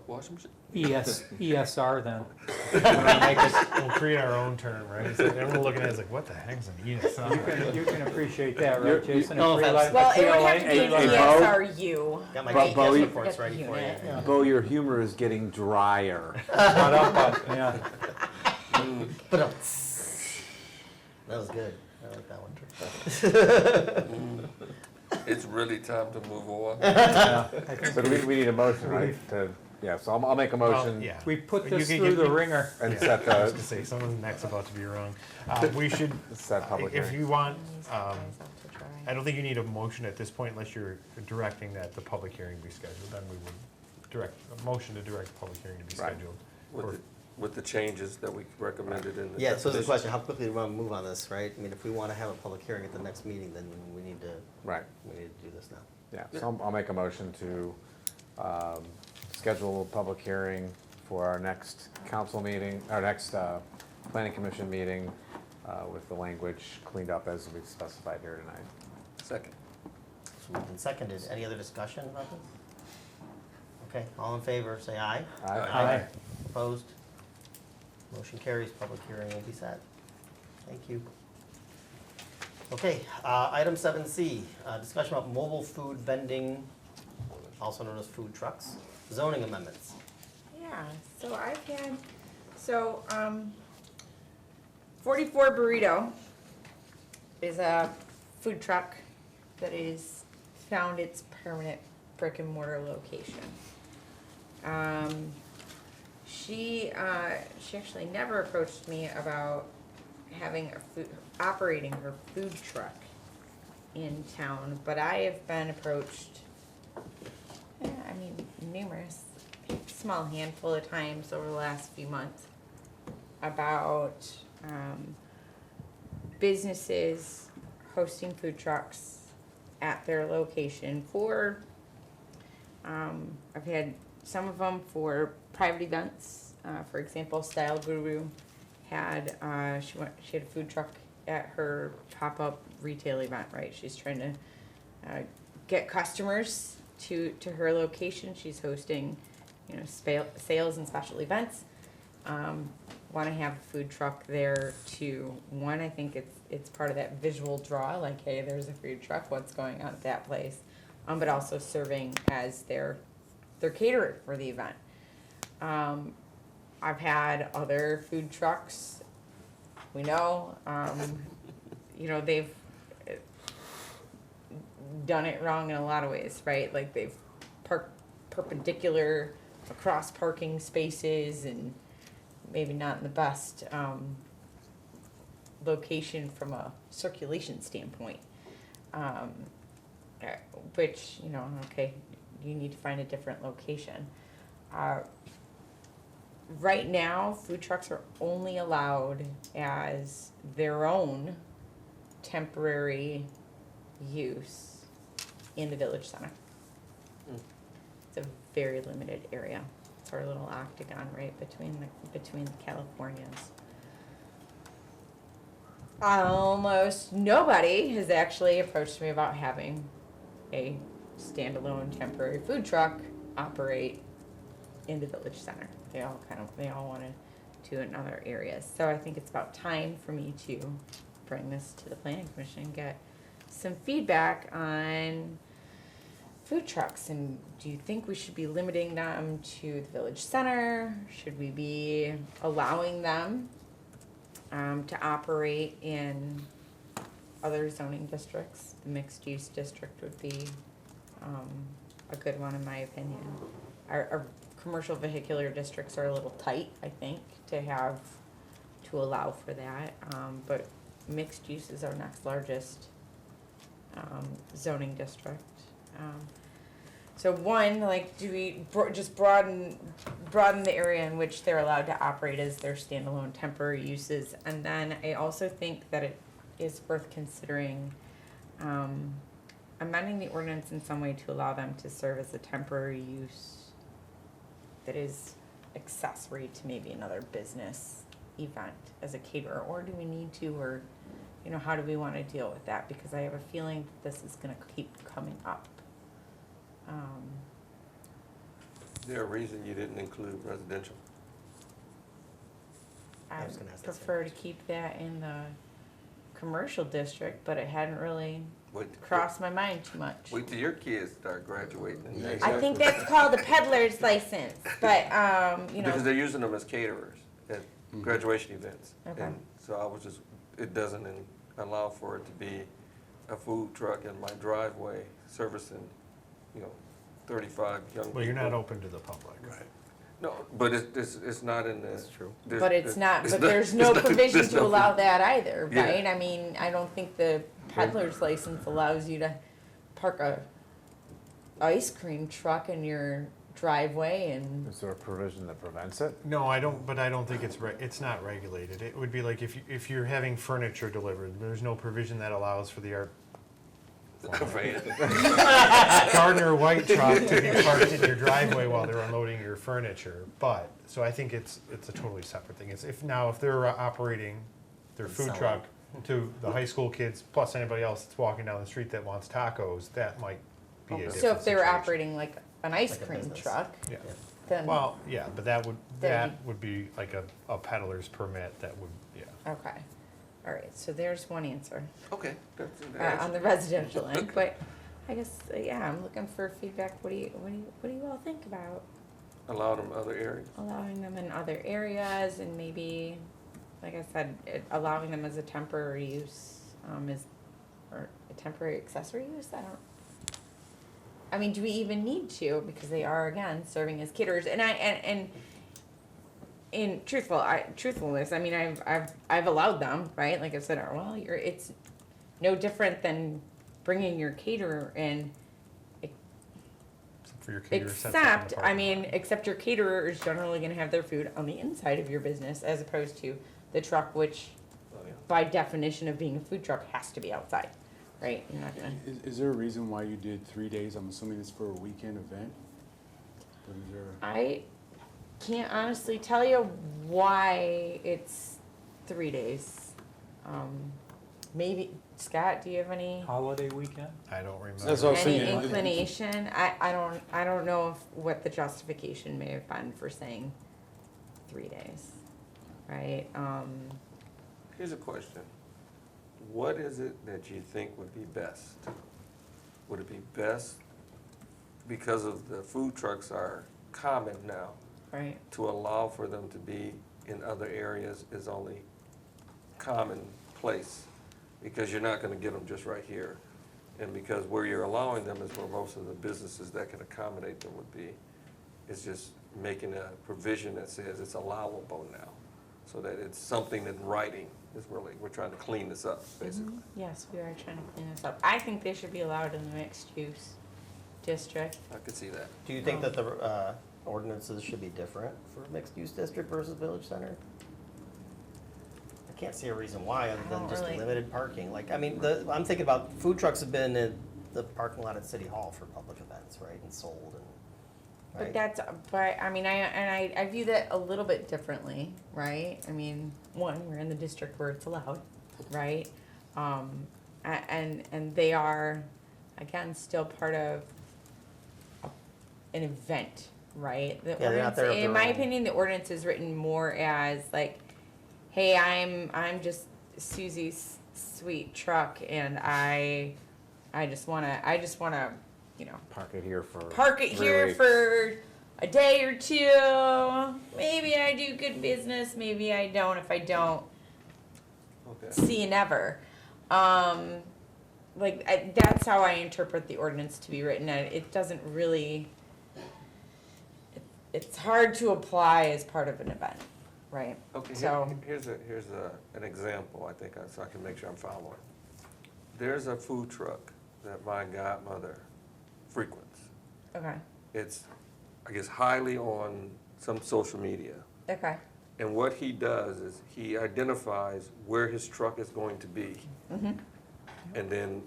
Washing machine? ESR then. We'll create our own term, right? It's like everyone looking at it is like, what the heck's an ESR? You can appreciate that, right, Jason? No offense. Well, it would have to be Hey, Bo. ESRU. Got my right? GPS Bo, reports ready for you. Yeah. Bo, your humor is getting drier. Shut up, yeah. But that was good. I like that one. It's really time to move on. Yeah, I think But we need a motion, right? So I'll make a motion Yeah. we put You this can through give the me- ringer. and set I was the, gonna say, someone's neck's about to be wrong. We should, set public if hearing. you want, I don't think you need a motion at this point unless you're directing that the public hearing be scheduled. Then we would direct, a motion to direct the public hearing to be Right. scheduled. With the changes that we recommended in the. Yeah, so the definition. question, how quickly do we want to move on this, right? I mean, if we want to have a public hearing at the next meeting, then we need to Right, do this now. yeah, so I'll make a motion to schedule a public hearing for our next council meeting, our next planning commission meeting with the language cleaned up as we've specified here tonight. Second. So moved and seconded. Any other discussion about this? Okay, all in favor, say aye. Aye. Opposed? Motion carries. Public hearing will be set. Thank you. Okay, item 7C, discussion about mobile food vending, also known as food trucks, zoning amendments. Yeah, so I've had, 44 Burrito is a food truck that is found its permanent brick and mortar location. She actually never approached me about having operating her food truck in town, but I have been approached, numerous, small handful of times over the last few months about businesses hosting food trucks at their location for, I've had some of them for private events. For example, Style Guru had, she had a food truck at her pop-up retail event, right? She's trying to get customers to her location. She's hosting, sales and special events. Want to have a food truck there to, one, I think it's part of that visual draw, like, hey, there's a food truck, what's going on at that place? But also serving as their caterer for the event. I've had other food trucks, we know, they've done it wrong in a lot of ways, right? Like they've parked perpendicular across parking spaces and maybe not in the best location from a circulation standpoint. Which, okay, you need to find a different location. Right now, food trucks are only allowed as their own temporary use in the village center. It's a very limited area. It's our little octagon, right, between the Californias. Almost nobody has actually approached me about having a standalone temporary food truck operate in the village center. They all want to in other areas. So I think it's about time for me to bring this to the planning commission and get some feedback on food trucks. And do you think we should be limiting them to the village center? Should we be allowing them to operate in other zoning districts? The mixed use district would be a good one in my opinion. Our commercial vehicular districts are a little tight, I think, to allow for that. But mixed use is our next largest zoning district. So one, like, do we just broaden the area in which they're allowed to operate as their standalone temporary uses? And then I also think that it is worth considering amending the ordinance in some way to allow them to serve as a temporary use that is accessory to maybe another business event as a caterer. Or do we need to, or how do we want to deal with that? Because I have a feeling that this is going to keep coming up. Is there a reason you didn't include residential? I was gonna ask that prefer to keep that in the commercial district, but it hadn't really Wait, crossed my mind too much. wait till your kids start graduating. And they- I think that's called a peddler's license, but, Because they're using them as caterers at graduation events. Okay. And so it doesn't allow for it to be a food truck in my driveway servicing, 35 young people. Well, you're not open to the public. Right. No, but it's not in the. That's true. But it's not, but there's no provision to allow that either, Yeah. right? I mean, I don't think the peddler's license allows you to park a ice cream truck in your driveway and, Is there a provision that prevents it? No, I don't, but I don't think it's not regulated. It would be like if you're having furniture delivered, there's no provision that allows for the Gardner White truck to be parked in your driveway while they're unloading your furniture. But, so I think it's a totally separate thing. It's if they're operating their food Selling. truck to the high school kids, plus anybody else that's walking down the street that wants tacos, that might be a different so if they were situation. operating like an ice Like a cream business. truck, Yeah. then, Well, yeah, but that Then- would be like a peddler's permit that would, yeah. okay. All right, so there's one answer. Okay. That's an On answer. the residential end, but I guess, yeah, I'm looking for feedback. What do you all think about Allow them other areas. allowing them in other areas and maybe, like I said, allowing them as a temporary use, or a temporary accessory use? I mean, do we even need to? Because they are, again, serving as caterers. And in truthfulness, I mean, I've allowed them, right? Like I said, well, it's no different than bringing your caterer in, For your caterer sets up in the except, I parking mean, lot. except your caterer is generally gonna have their food on the inside of your business as opposed to the truck, which Oh, yeah. by definition of being a food truck has to be outside, right? You're not gonna, Is there a reason why you did 3 days? I'm assuming it's for a weekend event? But is there? I can't honestly tell you why it's 3 days. Maybe, Scott, do you have any? Holiday weekend? I don't remember. That's what I was Any thinking. inclination? I don't know what the justification may have been for saying 3 days, right? Here's a question. What is it that you think would be best? Would it be best, because of the food trucks are common now, Right. to allow for them to be in other areas is only commonplace? Because you're not gonna get them just right here. And because where you're allowing them is where most of the businesses that can accommodate them would be. It's just making a provision that says it's allowable now, so that it's something in writing is really, we're trying to clean this up, basically. Yes, we are trying to clean this up. I think they should be allowed in the mixed use district. I could see that. Do you think that the ordinances should be different for mixed-use district versus village center? I can't see a reason why, other I than don't just really- limited parking. Like, I mean, I'm thinking about, food trucks have been in the parking lot at City Hall for public events, right, and sold and, But right? I mean, I view that a little bit differently, right? I mean, one, we're in the district where it's allowed, right? And they are, again, still part of an event, right? The Yeah, they're not there of in their my own. opinion, the ordinance is written more as like, hey, I'm just Susie's sweet truck and I just wanna, you know, Park it here for. park it 3 here weeks. for a day or two. Maybe I do good business, maybe I don't. If I don't, Okay. see you never. That's how I interpret the ordinance to be written. And it doesn't really. It's hard to apply as part of an event, right? Okay, So here's an example, I think, so I can make sure I'm following. There's a food truck that my godmother frequents. okay, It's, I guess, highly on some social media. okay, And what he does is he identifies where his truck is going to be. mhm, And then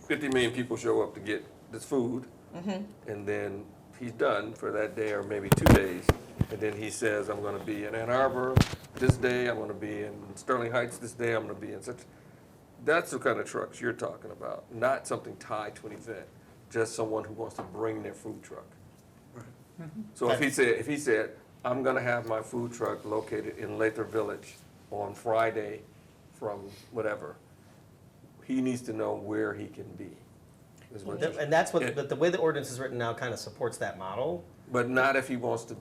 50 million people show up to get this food. mhm, And then he's done for that day or maybe 2 days. And then he says, I'm gonna be in Ann Arbor this day, I'm gonna be in Sterling Heights this day, I'm gonna be in such. That's the kind of trucks you're talking about, not something tied to an event, just someone who wants to bring their food truck. So if he said, I'm gonna have my food truck located in Lathrup Village on Friday from whatever, he needs to know where he can be. is what you're- And that's what, but the way the ordinance is written now kind of supports that model. But not if he wants to,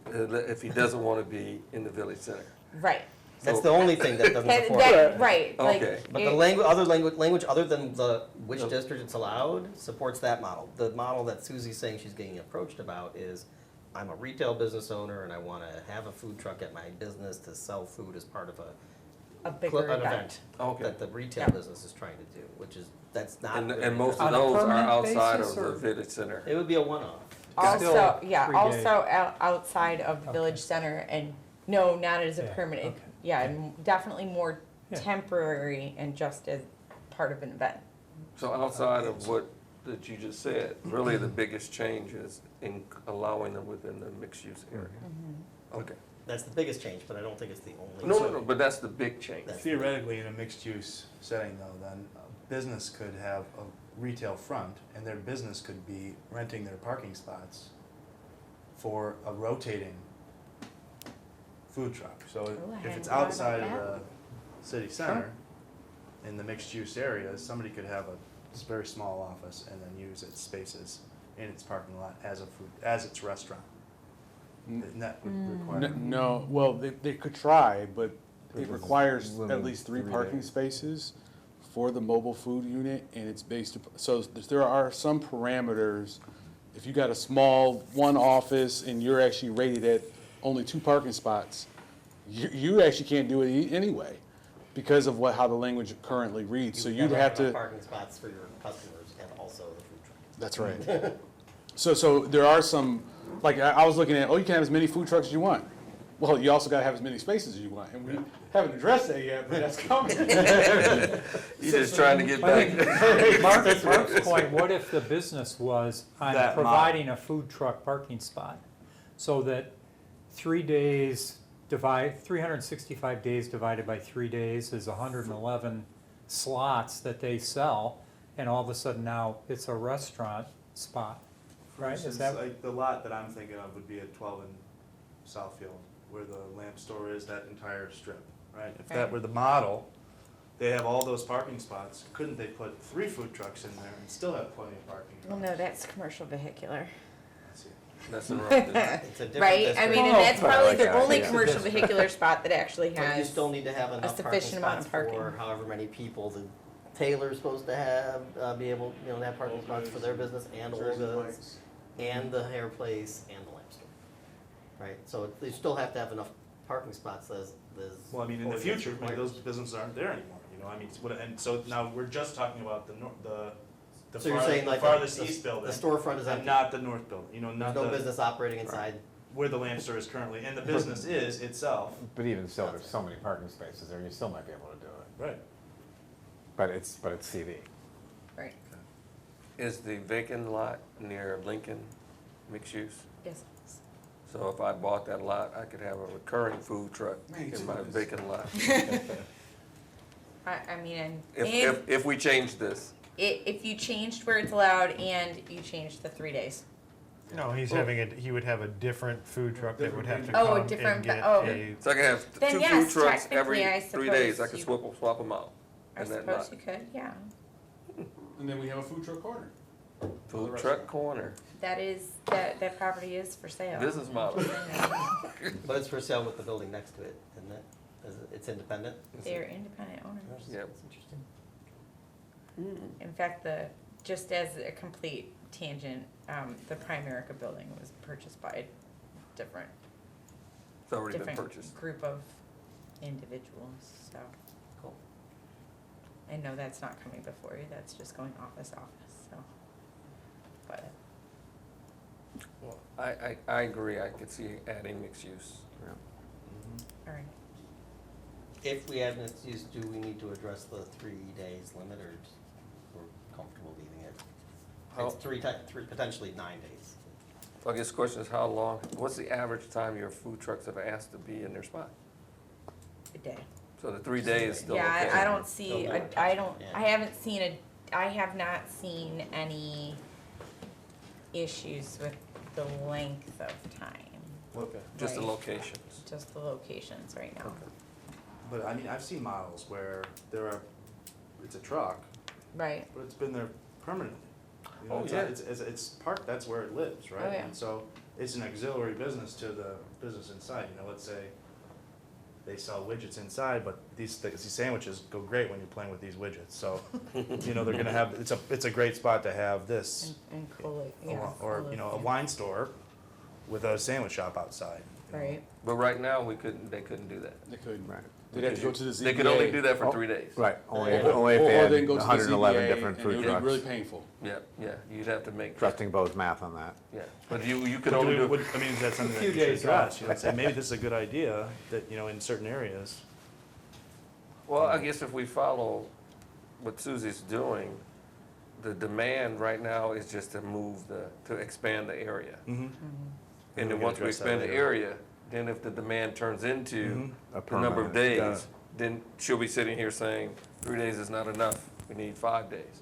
if he doesn't want to be in the village center. right. That's the only thing that doesn't support That, it. right, like. Okay. But the language other than which district it's allowed supports that model. The model that Susie's saying she's getting approached about is I'm a retail business owner and I want to have a food truck at my business to sell food as part of A bigger an event. Okay. that the retail Yeah. business is trying to do, which is, that's not. And, really and most On of a those are permanent outside basis, of the or- village center. It would be a one-off. Still Also, yeah, 3 days. also outside of the village Okay. center, and no, not as a Yeah, permanent, okay. yeah, and definitely more Yeah. temporary and just as part of an event. So outside of what that you just said, really the biggest change is in allowing them within the mixed-use area. Okay. That's the biggest change, but I don't think it's the only. No, but that's the big change. That's- Theoretically, in a mixed-use setting though, then a business could have a retail front and their business could be renting their parking spots for a rotating food truck. So Ooh, I if hadn't it's thought about outside of that. the city center, in the mixed-use area, somebody could have a very small office and then use its spaces in its parking lot as its restaurant. And that would require. No, well, they could try, but It it was requires limited at least three 3 parking days. spaces for the mobile food unit, and it's based, so there are some parameters. If you got a small one office and you're actually rated at only 2 parking spots, you actually can't do it anyway, because of how the language currently reads, so You you'd never have enough to. parking spots for your customers and also the food truck. That's right. So there are some, like, I was looking at, you can have as many food trucks as you want. Well, you also gotta have as many spaces as you want, and we haven't addressed that yet, but that's coming. You're just trying to get I back. think Mark's point, what if the business was, I'm That providing a food truck parking spot, so that 3 days 365 days divided by 3 days is 111 slots that they sell, and all of a sudden now it's a restaurant spot, right? Is Since, that, like, the lot that I'm thinking of would be at 12 in Southfield, where the lamp store is, that entire strip, right? If that Right. were the model, they have all those parking spots, couldn't they put 3 food trucks in there and still have plenty of parking? Well, no, that's commercial vehicular. Let's see. That's in Rutland. It's a different Right, I district. mean, and that's Oh, I probably like the that only idea. commercial vehicular spot that actually But you has. still need to have enough parking sufficient amount spots of parking. for however many people the Taylor's supposed to have, be able, to have parking spots for their business and Olga's and the hair place and the lamp store. Right, so they still have to have enough parking spots as. Well, I mean, in the ordinance future, maybe requires. those businesses aren't there anymore, I mean, and so now we're just talking about the So you're saying like farthest the east building. The storefront is And empty. not the north building, not There's no the, business operating inside. where the lamp store is currently, and the business is itself. But even still, there's so many parking spaces there, you still might be able to do it. Right. But it's CD. Right, Is the vacant lot near Lincoln mixed use? yes. So if I bought that lot, I could have a recurring food truck in my vacant lot. I mean, and If we change this, if you changed where it's allowed and you changed the 3 days. No, he would have a different food truck that would have to Oh, a come and different- get oh. a. so I can have Then 2 yes, food trucks every technically, I 3 days, I suppose could you- swap them out I in that suppose lot. you could, yeah. And then we have a food truck corner. Food truck corner, That is, that property is for sale. business model. But it's for sale with the building next to it, isn't it? It's independent? They're independent owners. Yep. That's interesting. In fact, just as a complete tangent, the Primerica building was purchased by a different, It's already been different purchased. group of individuals, so. Cool. I know that's not coming before you, that's just going office, so. But, Well, I agree, I could see adding mixed use. all right. If we add mixed use, do we need to address the 3 days limit, or just we're comfortable leaving it? It's potentially 9 days. So I guess the question is how long, what's the average time your food trucks have asked to be in their spot? A day. So the 3 days is still okay? Yeah, I don't see, Still more I don't, yeah. I have not seen any issues with the length of time. Okay. Just the Right. locations. Just the locations right now. But I mean, I've seen models where it's a truck, Right, but it's been there permanently. Oh, It's yeah. it's parked, that's where it lives, right? Oh, yeah. And so it's an auxiliary business to the business inside, let's say they sell widgets inside, but these sandwiches go great when you're playing with these widgets, so, they're gonna have, it's a great spot to have this. and cool it, yeah. Or, cool it, a yeah. wine store with a sandwich shop outside. Right. But right now, they couldn't do that. They couldn't. Right. They'd have to go to the ZBA. They could only do that for 3 days. Right, only if Or they they can had go to the 111 ZBA, different and food it would be really trucks. painful. Yeah, you'd have to make, Trusting Bo's math on that. yeah, but you could But only do we- do, would- I mean, is that something that few you should days address? You know, say, maybe this is a good idea, that, in certain areas. well, I guess if we follow what Susie's doing, the demand right now is just to to expand the area. Mm-hmm. And then we once we address that expand the later. area, then if the demand turns into A the number of permanent- Got days, it. then she'll be sitting here saying, 3 days is not enough, we need 5 days.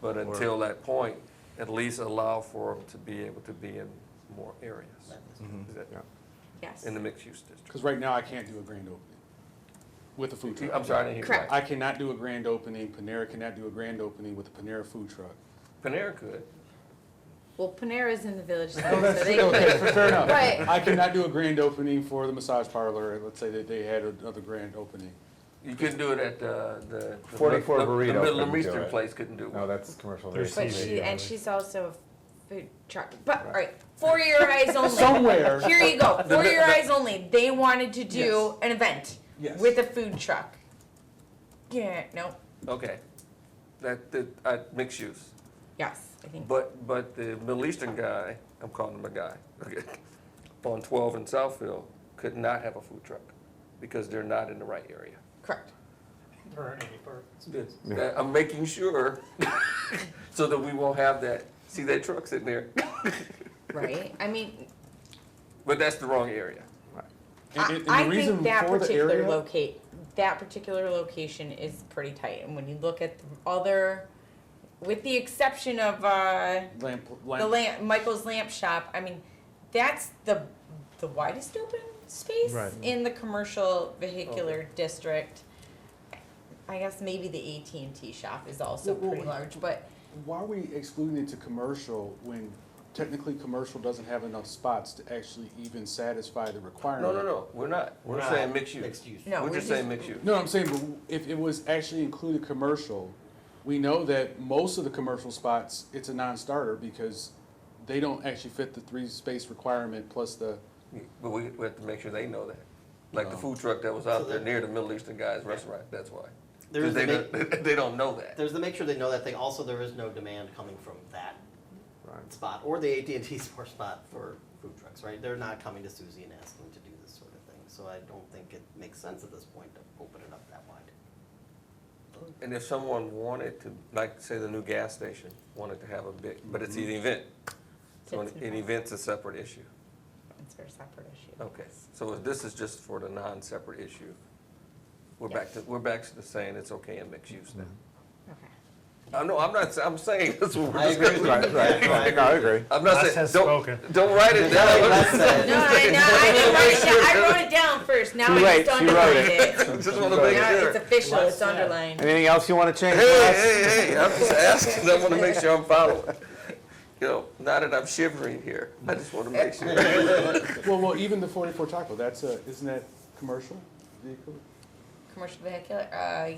But until that point, at least allow for them to be able to be in more areas. Is that- Yeah. Yes. In the mixed-use district. Because right now I can't do a grand opening with a food truck. I'm sorry, I didn't hear you Correct. right. I cannot do a grand opening, Panera cannot do a grand opening with a Panera food truck. Panera could. Well, Panera's in the village, so That's they okay, could. fair enough. Right. I cannot do a grand opening for the massage parlor, let's say that they had another grand opening. You couldn't do it at the. 44 Burrito The Middle couldn't do Eastern it. place couldn't do it. No, that's commercial. There's But vacation. she's also a food truck. But, all right, for your eyes only. Somewhere. Here you go. For your eyes only. They wanted to do an event Yes. with a food truck. Yeah, no, Okay. Mixed use. yes, I think. But the Middle Eastern guy, I'm calling him a guy, okay, on 12 in Southfield could not have a food truck because they're not in the right area. Correct. There aren't any parking. I'm making sure so that we won't have see that truck sitting there. Right? I mean, But that's the wrong area. And the I reason think that for the area- that particular location is pretty tight. And when you look at the other, with the exception of Michael's Lamp Shop, I mean, that's the widest open space Right. in the commercial vehicular district. I guess maybe the AT&T shop is also Well, pretty large, but Why are we excluding it to commercial when technically commercial doesn't have enough spots to actually even satisfy the requirement? No, we're not. We're not saying mixed use. Mixed use. No, We're we're just just- saying mixed use. No, I'm saying, but if it was actually included commercial, we know that most of the commercial spots, it's a non-starter because they don't actually fit the 3-space requirement plus the, But we have to make sure they know that. Like the food truck that was out there near the Middle Eastern guy's restaurant, that's why. There's Because the they don't know that. There's the make sure they know that thing. Also, there is no demand coming from that spot or the AT&T store spot for food trucks, right? They're not coming to Susie and asking to do this sort of thing. So I don't think it makes sense at this point to open it up that wide. And if someone wanted to, like, say the new gas station, wanted to have a big, but it's an event. So It's an event's a separate issue. it's a separate issue. Okay, so this is just for the non-separate issue. We're back to saying it's okay in mixed use now. Okay. No, I'm not, I'm saying that's what we're I agree with discussing. you. Right. No, I agree. I'm not Les saying, has spoken. don't write it down. No, Les said it. No, I didn't write it down. I wrote it down first. Now I Right, just she wrote underlined it. it. Just want to make Now sure. it's official. It's Less underlined. Anything else you want to change? Hey, I'm just asking, I want to make sure I'm following. Now that I'm shivering here, I just want to make sure. well, even the 44 Taco, that's isn't that commercial vehicle? Commercial vehicular,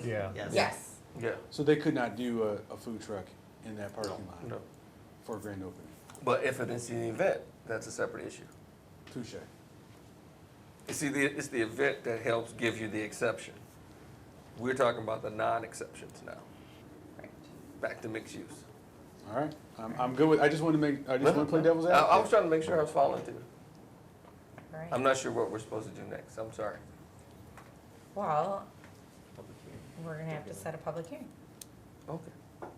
Yeah. Yes. yes. Yeah, So they could not do a food truck in that parking lot no. for a grand opening. But if it is an event, that's a separate issue. Touche. You see, it's the event that helps give you the exception. We're talking about the non-exceptions now. Right. Back to mixed use. All right, I'm good with, I just want to play devil's I was advocate. trying to make sure I was following too. All right. I'm not sure what we're supposed to do next, I'm sorry. Well, we're gonna have to set a public hearing. Okay.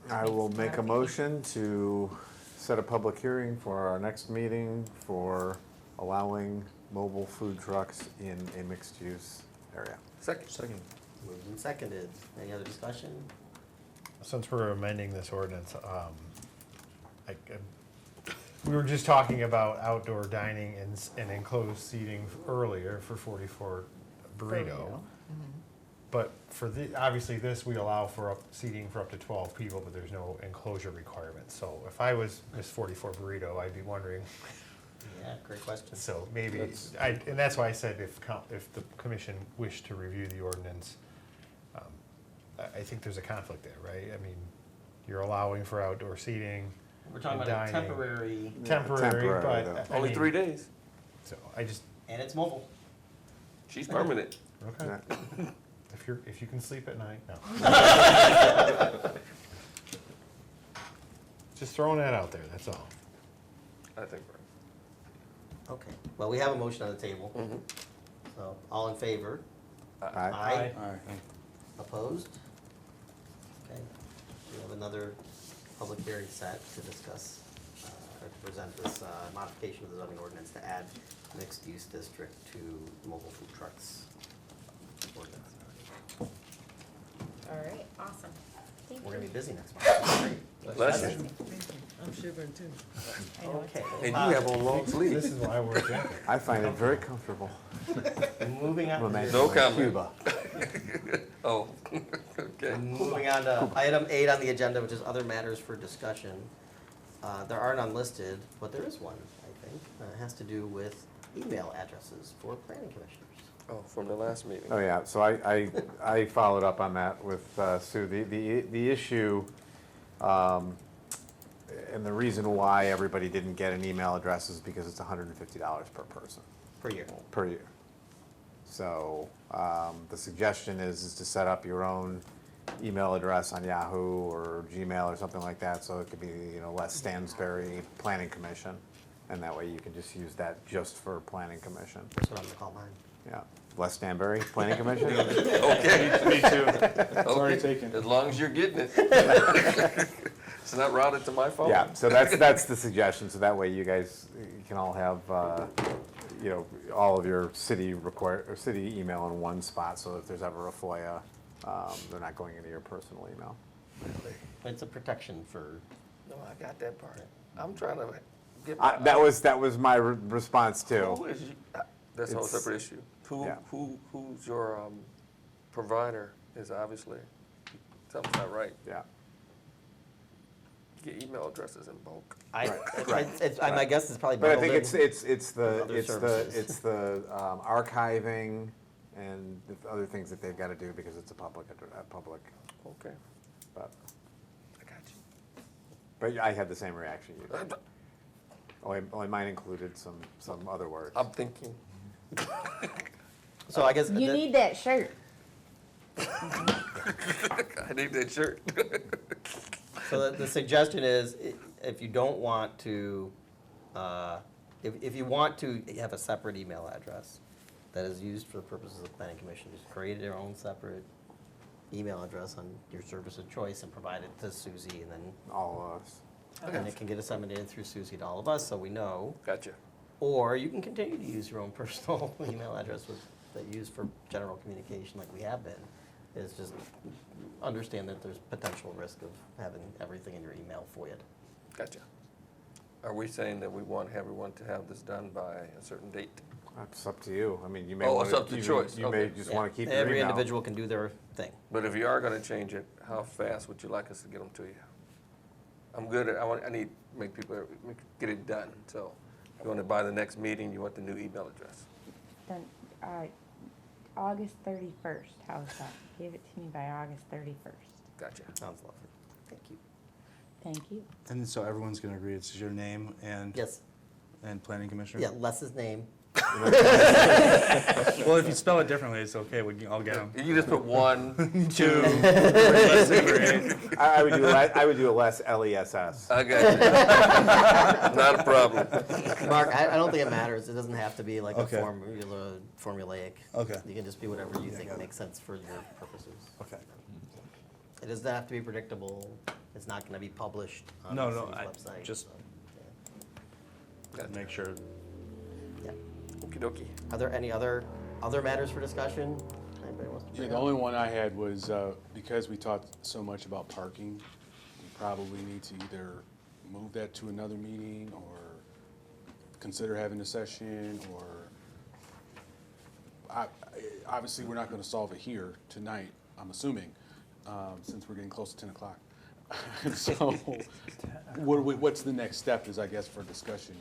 I will make a motion to set a public hearing for our next meeting for allowing mobile food trucks in a mixed-use area. Second. Moved and seconded. Any other discussion? Since we're amending this ordinance, we were just talking about outdoor dining and enclosed seating earlier for 44 Burrito. But for obviously this, we allow for seating for up to 12 people, but there's no enclosure requirement. So if I was Miss 44 Burrito, I'd be wondering, Yeah, great question. so maybe, and that's why I said if the commission wished to review the ordinance, I think there's a conflict there, right? I mean, you're allowing for outdoor seating, We're talking about a dining. temporary, Temporary, but. I Only mean, 3 days. So I just, and it's mobile. She's permanent. okay. If you can sleep at night, no. Just throwing that out there, that's all. I think, Okay, well, we have a motion on the table. mm-hmm. So, all in favor? Aye. Aye. All right. Opposed? Okay, we have another public hearing set to discuss, or to present this modification of the zoning ordinance to add mixed-use district to mobile food trucks ordinance. All right, awesome. Thank We're you. gonna be busy next month. Great. Bless you. I'm shivering too. I know Okay. And you have on long This sleeves. is why we're jacket. I find it very comfortable. Moving on. No comment. Cuba. Oh, okay. Moving on to item 8 on the agenda, which is other matters for discussion. There are none listed, but there is one, I think. It has to do with email addresses for planning commissioners. Oh, from the last meeting. Oh, yeah, so I followed up on that with Sue. The issue, and the reason why everybody didn't get an email address is because it's $150 per person. Per year. Per year. So the suggestion is to set up your own email address on Yahoo or Gmail or something like that, so it could be, Les Stansberry Planning Commission, and that way you can just use that just for Planning Commission. That's what I'm gonna call mine. Yeah, Les Stanberry, Planning Commission? Okay. Me too. It's already taken. As long as you're getting it. It's not routed to my phone. Yeah, so that's the suggestion, so that way you guys can all have, all of your city email in one spot, so if there's ever a FOIA, they're not going into your personal email. It's a protection for, No, I got that part. I'm trying to get. That was my response too. Who is that's a whole It's- separate issue. yeah. Who's your provider is obviously, something's not right. Yeah. Get email addresses in bulk. my guess is probably But I bundled think in it's the other services. archiving and the other things that they've got to do because it's a public. Okay. But I got you. but I had the same reaction you did. Only mine included some other words. I'm thinking. So I guess. You need that shirt. I need that shirt. So the suggestion is, if you don't want to, if you want to have a separate email address that is used for the purposes of the planning commission, just create your own separate email address on your service of choice and provide it to Susie, and then All of us. and it can get disseminated through Susie to all of us, so we know. Gotcha. Or you can continue to use your own personal email address that you use for general communication like we have been. Is just understand that there's potential risk of having everything in your email FOIA'd. Gotcha. Are we saying that we want everyone to have this done by a certain date? That's up to you. I mean, you may Oh, want it's up to choice. You may Okay. just want to keep your Every email. individual can do their thing. But if you are gonna change it, how fast would you like us to get them to you? I'm good at, I need to make people, get it done, so you want it by the next meeting, you want the new email address. Then, August 31st, how's that? Give it to me by August 31st. Gotcha. Sounds lovely. Thank you. Thank you. And so everyone's gonna agree it's your name and. Yes. And planning commissioner? Yeah, Les's name. Well, if you spell it differently, it's okay, I'll get them. You can just put 1, 2. I would do a less LESS. I got you. Not a problem. Mark, I don't think it matters. It doesn't have to be like Okay. a formulaic. Okay. You can just be whatever you think makes sense for your purposes. Okay. It doesn't have to be predictable. It's not gonna be published on No, the no, city's I website. just- so, Make sure. yeah. Okey dokey. Are there any other matters for discussion? Anybody wants to Yeah, bring the up? only one I had was, because we talked so much about parking, we probably need to either move that to another meeting or consider having a session, or, obviously, we're not gonna solve it here tonight, I'm assuming, since we're getting close to 10 o'clock. So, what's the next step is, I guess, for discussion?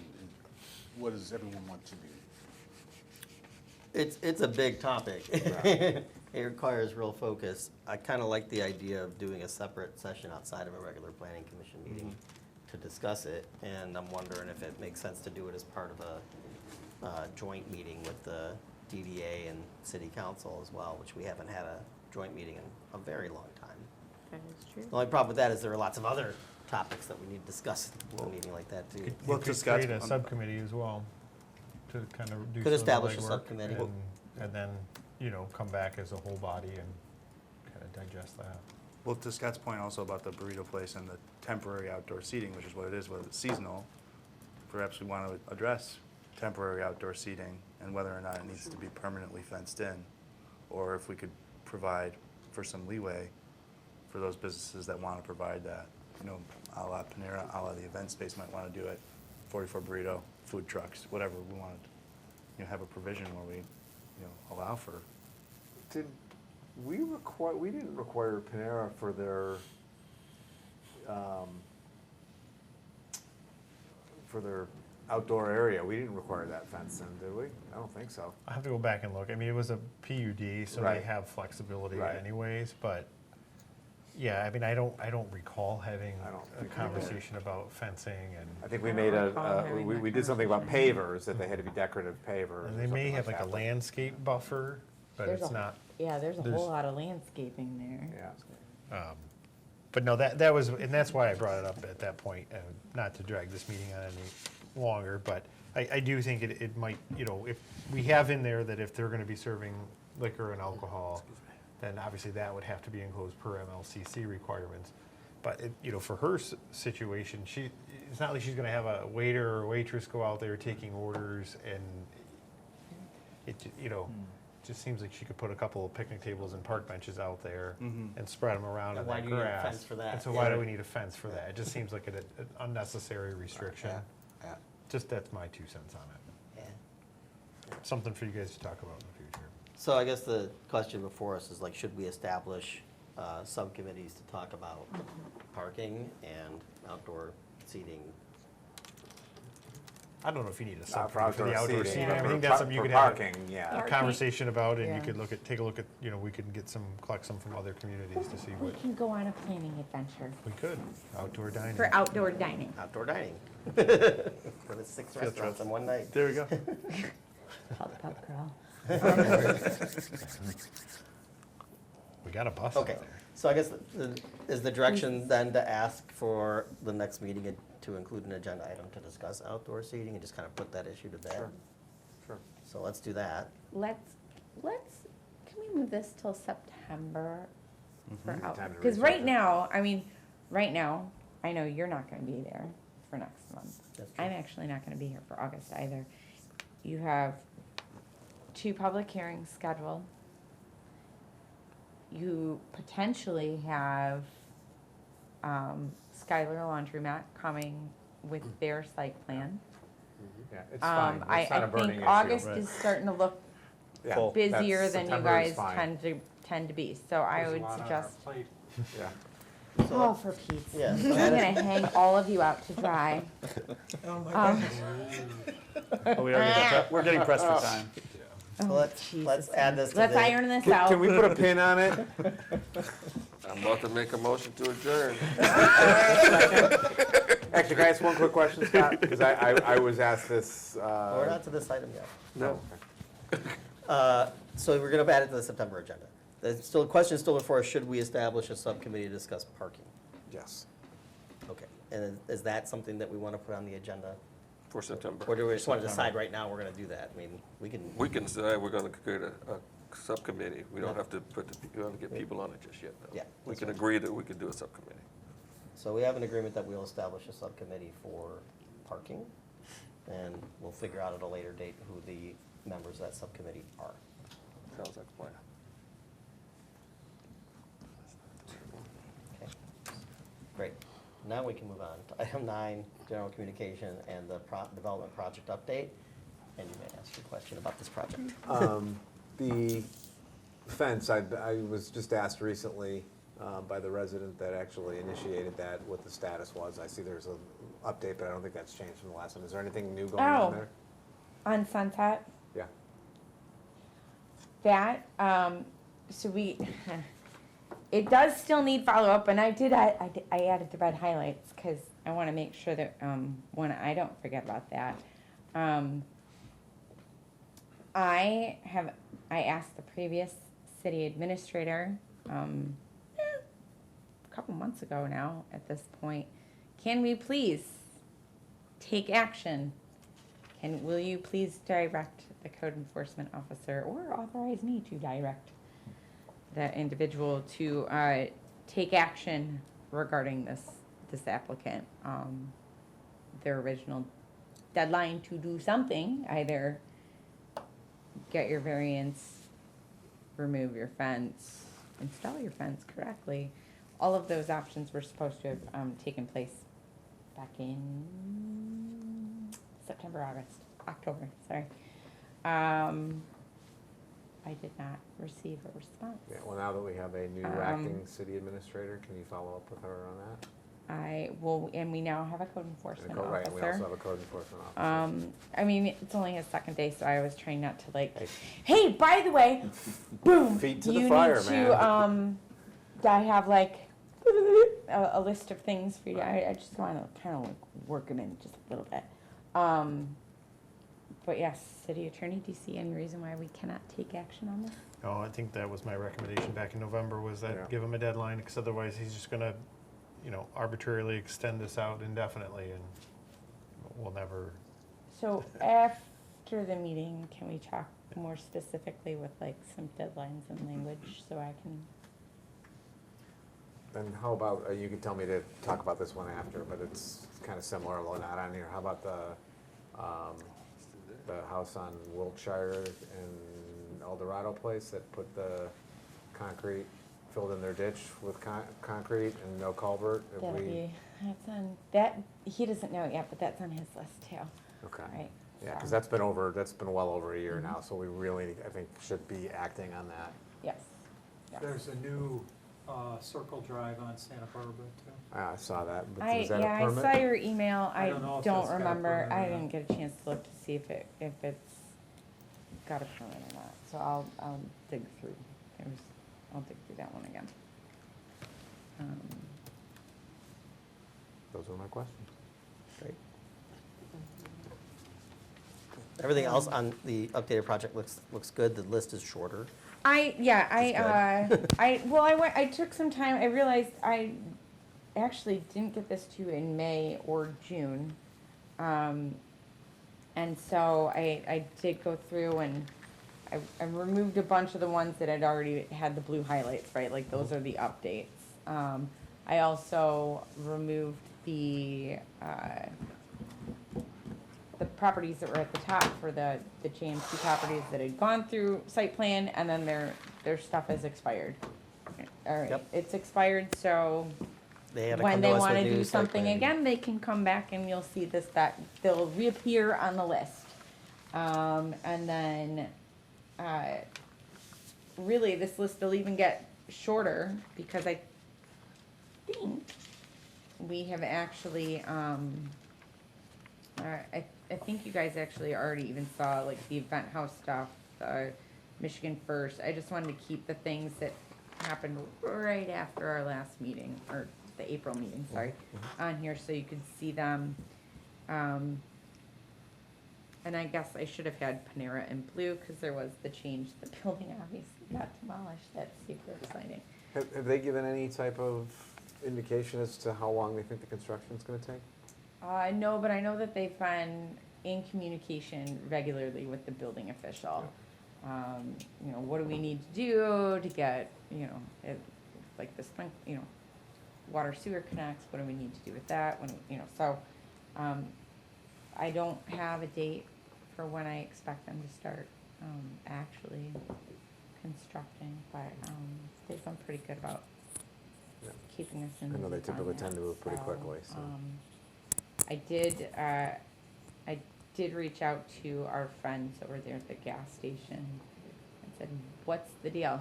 What does everyone want to do? It's a big topic. It requires real focus. I kind of like the idea of doing a separate session outside of a regular planning commission meeting to discuss it, and I'm wondering if it makes sense to do it as part of a joint meeting with the DDA and city council as well, which we haven't had a joint meeting in a very long time. That is true. The only problem with that is there are lots of other topics that we need to discuss at a meeting like that too. Well, You could discuss- create a subcommittee as well to kind of do Could some of the establish a legwork subcommittee. And then, come back as a whole body and kind of digest that. Well, to Scott's point also about the burrito place and the temporary outdoor seating, which is what it is, whether it's seasonal, perhaps we want to address temporary outdoor seating and whether or not it needs to be permanently fenced in, or if we could provide for some leeway for those businesses that want to provide that. A la Panera, a la the event space might want to do it, 44 Burrito, food trucks, whatever we want to, have a provision where we, allow for. Did we didn't require Panera for their outdoor area. We didn't require that fence then, did we? I don't think so. I have to go back and look. I mean, it was a PUD, so Right. they have flexibility Right. anyways, but yeah, I mean, I don't recall having I don't a think we did. conversation about fencing and. I think we I made don't recall having we that did something about conversation. pavers, that they had to be decorative pavers. And or they may something have like a that. landscape buffer, but There's it's a- not. Yeah, there's a There's- whole lot of landscaping there. Yeah. But no, that was, and that's why I brought it up at that point, not to drag this meeting on any longer, but I do think it might, if we have in there that if they're gonna be serving liquor and alcohol, then obviously that would have to be enclosed per MLCC requirements. But for her situation, it's not like she's gonna have a waiter or waitress go out there taking orders, and just seems like she could put a couple of picnic tables and park benches out there and spread them around And in why that do you need a grass. fence for that? And so Yeah. why do we need a fence for that? It just seems like an unnecessary restriction. Yeah. Just that's my 2 cents on it. Yeah. Something for you guys to talk about in the future. So I guess the question before us is like, should we establish subcommittees to talk about parking and outdoor seating? I don't know if you need a For subcommittee for the outdoor outdoor seating. seating. I For think that's par- something you for could have parking, yeah. a Parking. conversation about, and you Yeah. could take a look at, we could collect some from other communities to see We what can go on a planning adventure we could, outdoor dining. for outdoor dining. Outdoor dining. For the 6 Field restaurants trip. in one night. There we go. Pub crawl. We got a bus out Okay, there. so I guess is the direction then to ask for the next meeting to include an agenda item to discuss outdoor seating and just kind of put that issue to bed? Sure. So let's do that. Can we move this till September for out? Time to Because research right it. now, I know you're not gonna be there for next month. That's true. I'm actually not gonna be here for August either. You have 2 public hearings scheduled. You potentially have, Skylar Laundromat coming with their site plan. Yeah, it's fine. It's not a I burning think issue. August Right. is starting to look Yeah, Full. busier that's- than you September is guys fine. tend to be, so I There's a would lot on our suggest, plate. Yeah. oh, for Pete's sake. Yeah. I'm gonna hang all of you out to dry. Oh my Um, gosh. Oh, we're getting pressed for time. So Oh, let's Jesus. add this to Let's the- iron this out. Can we put a pin on it? I'm about to make a motion to adjourn. Actually, can I ask one quick question, Scott? Because I was asked this. We're not to this item yet. No. So we're gonna add it to the September agenda. The question is still before us, should we establish a subcommittee to discuss parking? Yes. Okay, and is that something that we want to put on the agenda? For September. Or do we just want to decide right now we're gonna do that? I mean, we can. We can say we're gonna create a subcommittee. We don't have to we don't have to get people on it just yet. no. Yeah, We that's can right. agree that we could do a subcommittee. So we have an agreement that we'll establish a subcommittee for parking, and we'll figure out at a later date who the members of that subcommittee are. Sounds like a plan. Okay, great. Now we can move on to item 9, general communication and the development project update. And you may ask your question about this project. The fence, I was just asked recently by the resident that actually initiated that, what the status was. I see there's an update, but I don't think that's changed from the last one. Is there anything new going on Oh. there? On Sunset, Yeah. that, so it does still need follow-up, and I added the red highlights, because I want to make sure that, I don't forget about that. I asked the previous city administrator, a couple months ago now at this point, can we please take action? Will you please direct the code enforcement officer or authorize me to direct that individual to take action regarding this applicant? Their original deadline to do something, either get your variance, remove your fence, install your fence correctly. All of those options were supposed to have taken place back in October, sorry. I did not receive a response. Yeah, well, now that we have a new acting city administrator, can you follow up with her on that? I will, and we now have a code enforcement officer. Right, and we also have a code enforcement officer. I mean, it's only his second day, so I was trying not to hey, by the way, boom, Feet to the you fire, need man. to, I have a list of things for you. I just want to kind of work them in just a little bit. But yes, city attorney, do you see any reason why we cannot take action on this? No, I think that was my recommendation back in November, was that give him a deadline, because otherwise he's just gonna, arbitrarily extend this out indefinitely, and we'll never. So after the meeting, can we talk more specifically with some deadlines and language so I can? Then how about, you can tell me to talk about this one after, but it's kind of similar, although not on here. How about the house on Wiltshire in Eldorado Place that put the concrete, filled in their ditch with concrete and no culvert? That's on, that, he doesn't know it yet, but that's on his list too. Okay. Right. Yeah, because that's been well over a year now, so we really, I think, should be acting on that. Yes. There's a new circle drive on Santa Barbara too. I saw that, but is that a I permit? saw your email. I I don't know if don't that's got a remember. permit or I not. didn't get a chance to look to see if it's got a permit or not. So I'll dig through. I'll dig through that one again. Those were my questions. Great. Everything else on the updated project looks good. The list is shorter. I took some time. I realized I actually didn't get this to you in May or June. And so I did go through and I removed a bunch of the ones that had already had the blue highlights, right? Like those are the updates. I also removed the properties that were at the top for the JMC properties that had gone through site plan, and then their stuff is expired. All right, Yep. It's expired, so They had to when come they to us want with to new do site something plan. again, they can come back and you'll see that they'll reappear on the list. And then, really, this list will even get shorter because I think we have actually, I think you guys actually already even saw like the event house stuff, Michigan First. I just wanted to keep the things that happened right after our last meeting, or the April meeting, sorry, on here so you could see them. And I guess I should have had Panera in blue because there was the change. The building obviously got demolished. That's super exciting. Have they given any type of indication as to how long they think the construction's gonna take? No, but I know that they've been in communication regularly with the building official. What do we need to do to get, like this, water sewer connects, what do we need to do with that? I don't have a date for when I expect them to start, actually constructing, but, they've been pretty good about keeping us in the I know they loop on typically that. tend to move pretty So, quickly, so. I did reach out to our friends over there at the gas station and said, what's the deal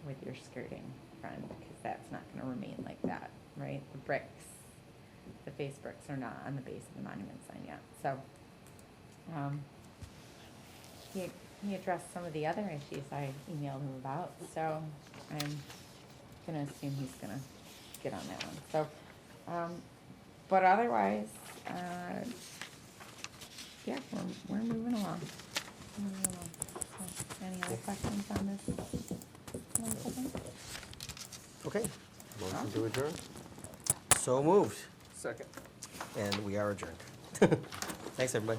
with your skirting, friend? Because that's not gonna remain like that, right? The face bricks are not on the base of the monument sign yet. So, he addressed some of the other issues I emailed him about, so I'm gonna assume he's gonna get on that one. So, But otherwise, yeah, we're moving along. Moving along. So, any other questions on this? Okay, Motion to adjourn? so moved, Second. and we are adjourned. Thanks, everybody.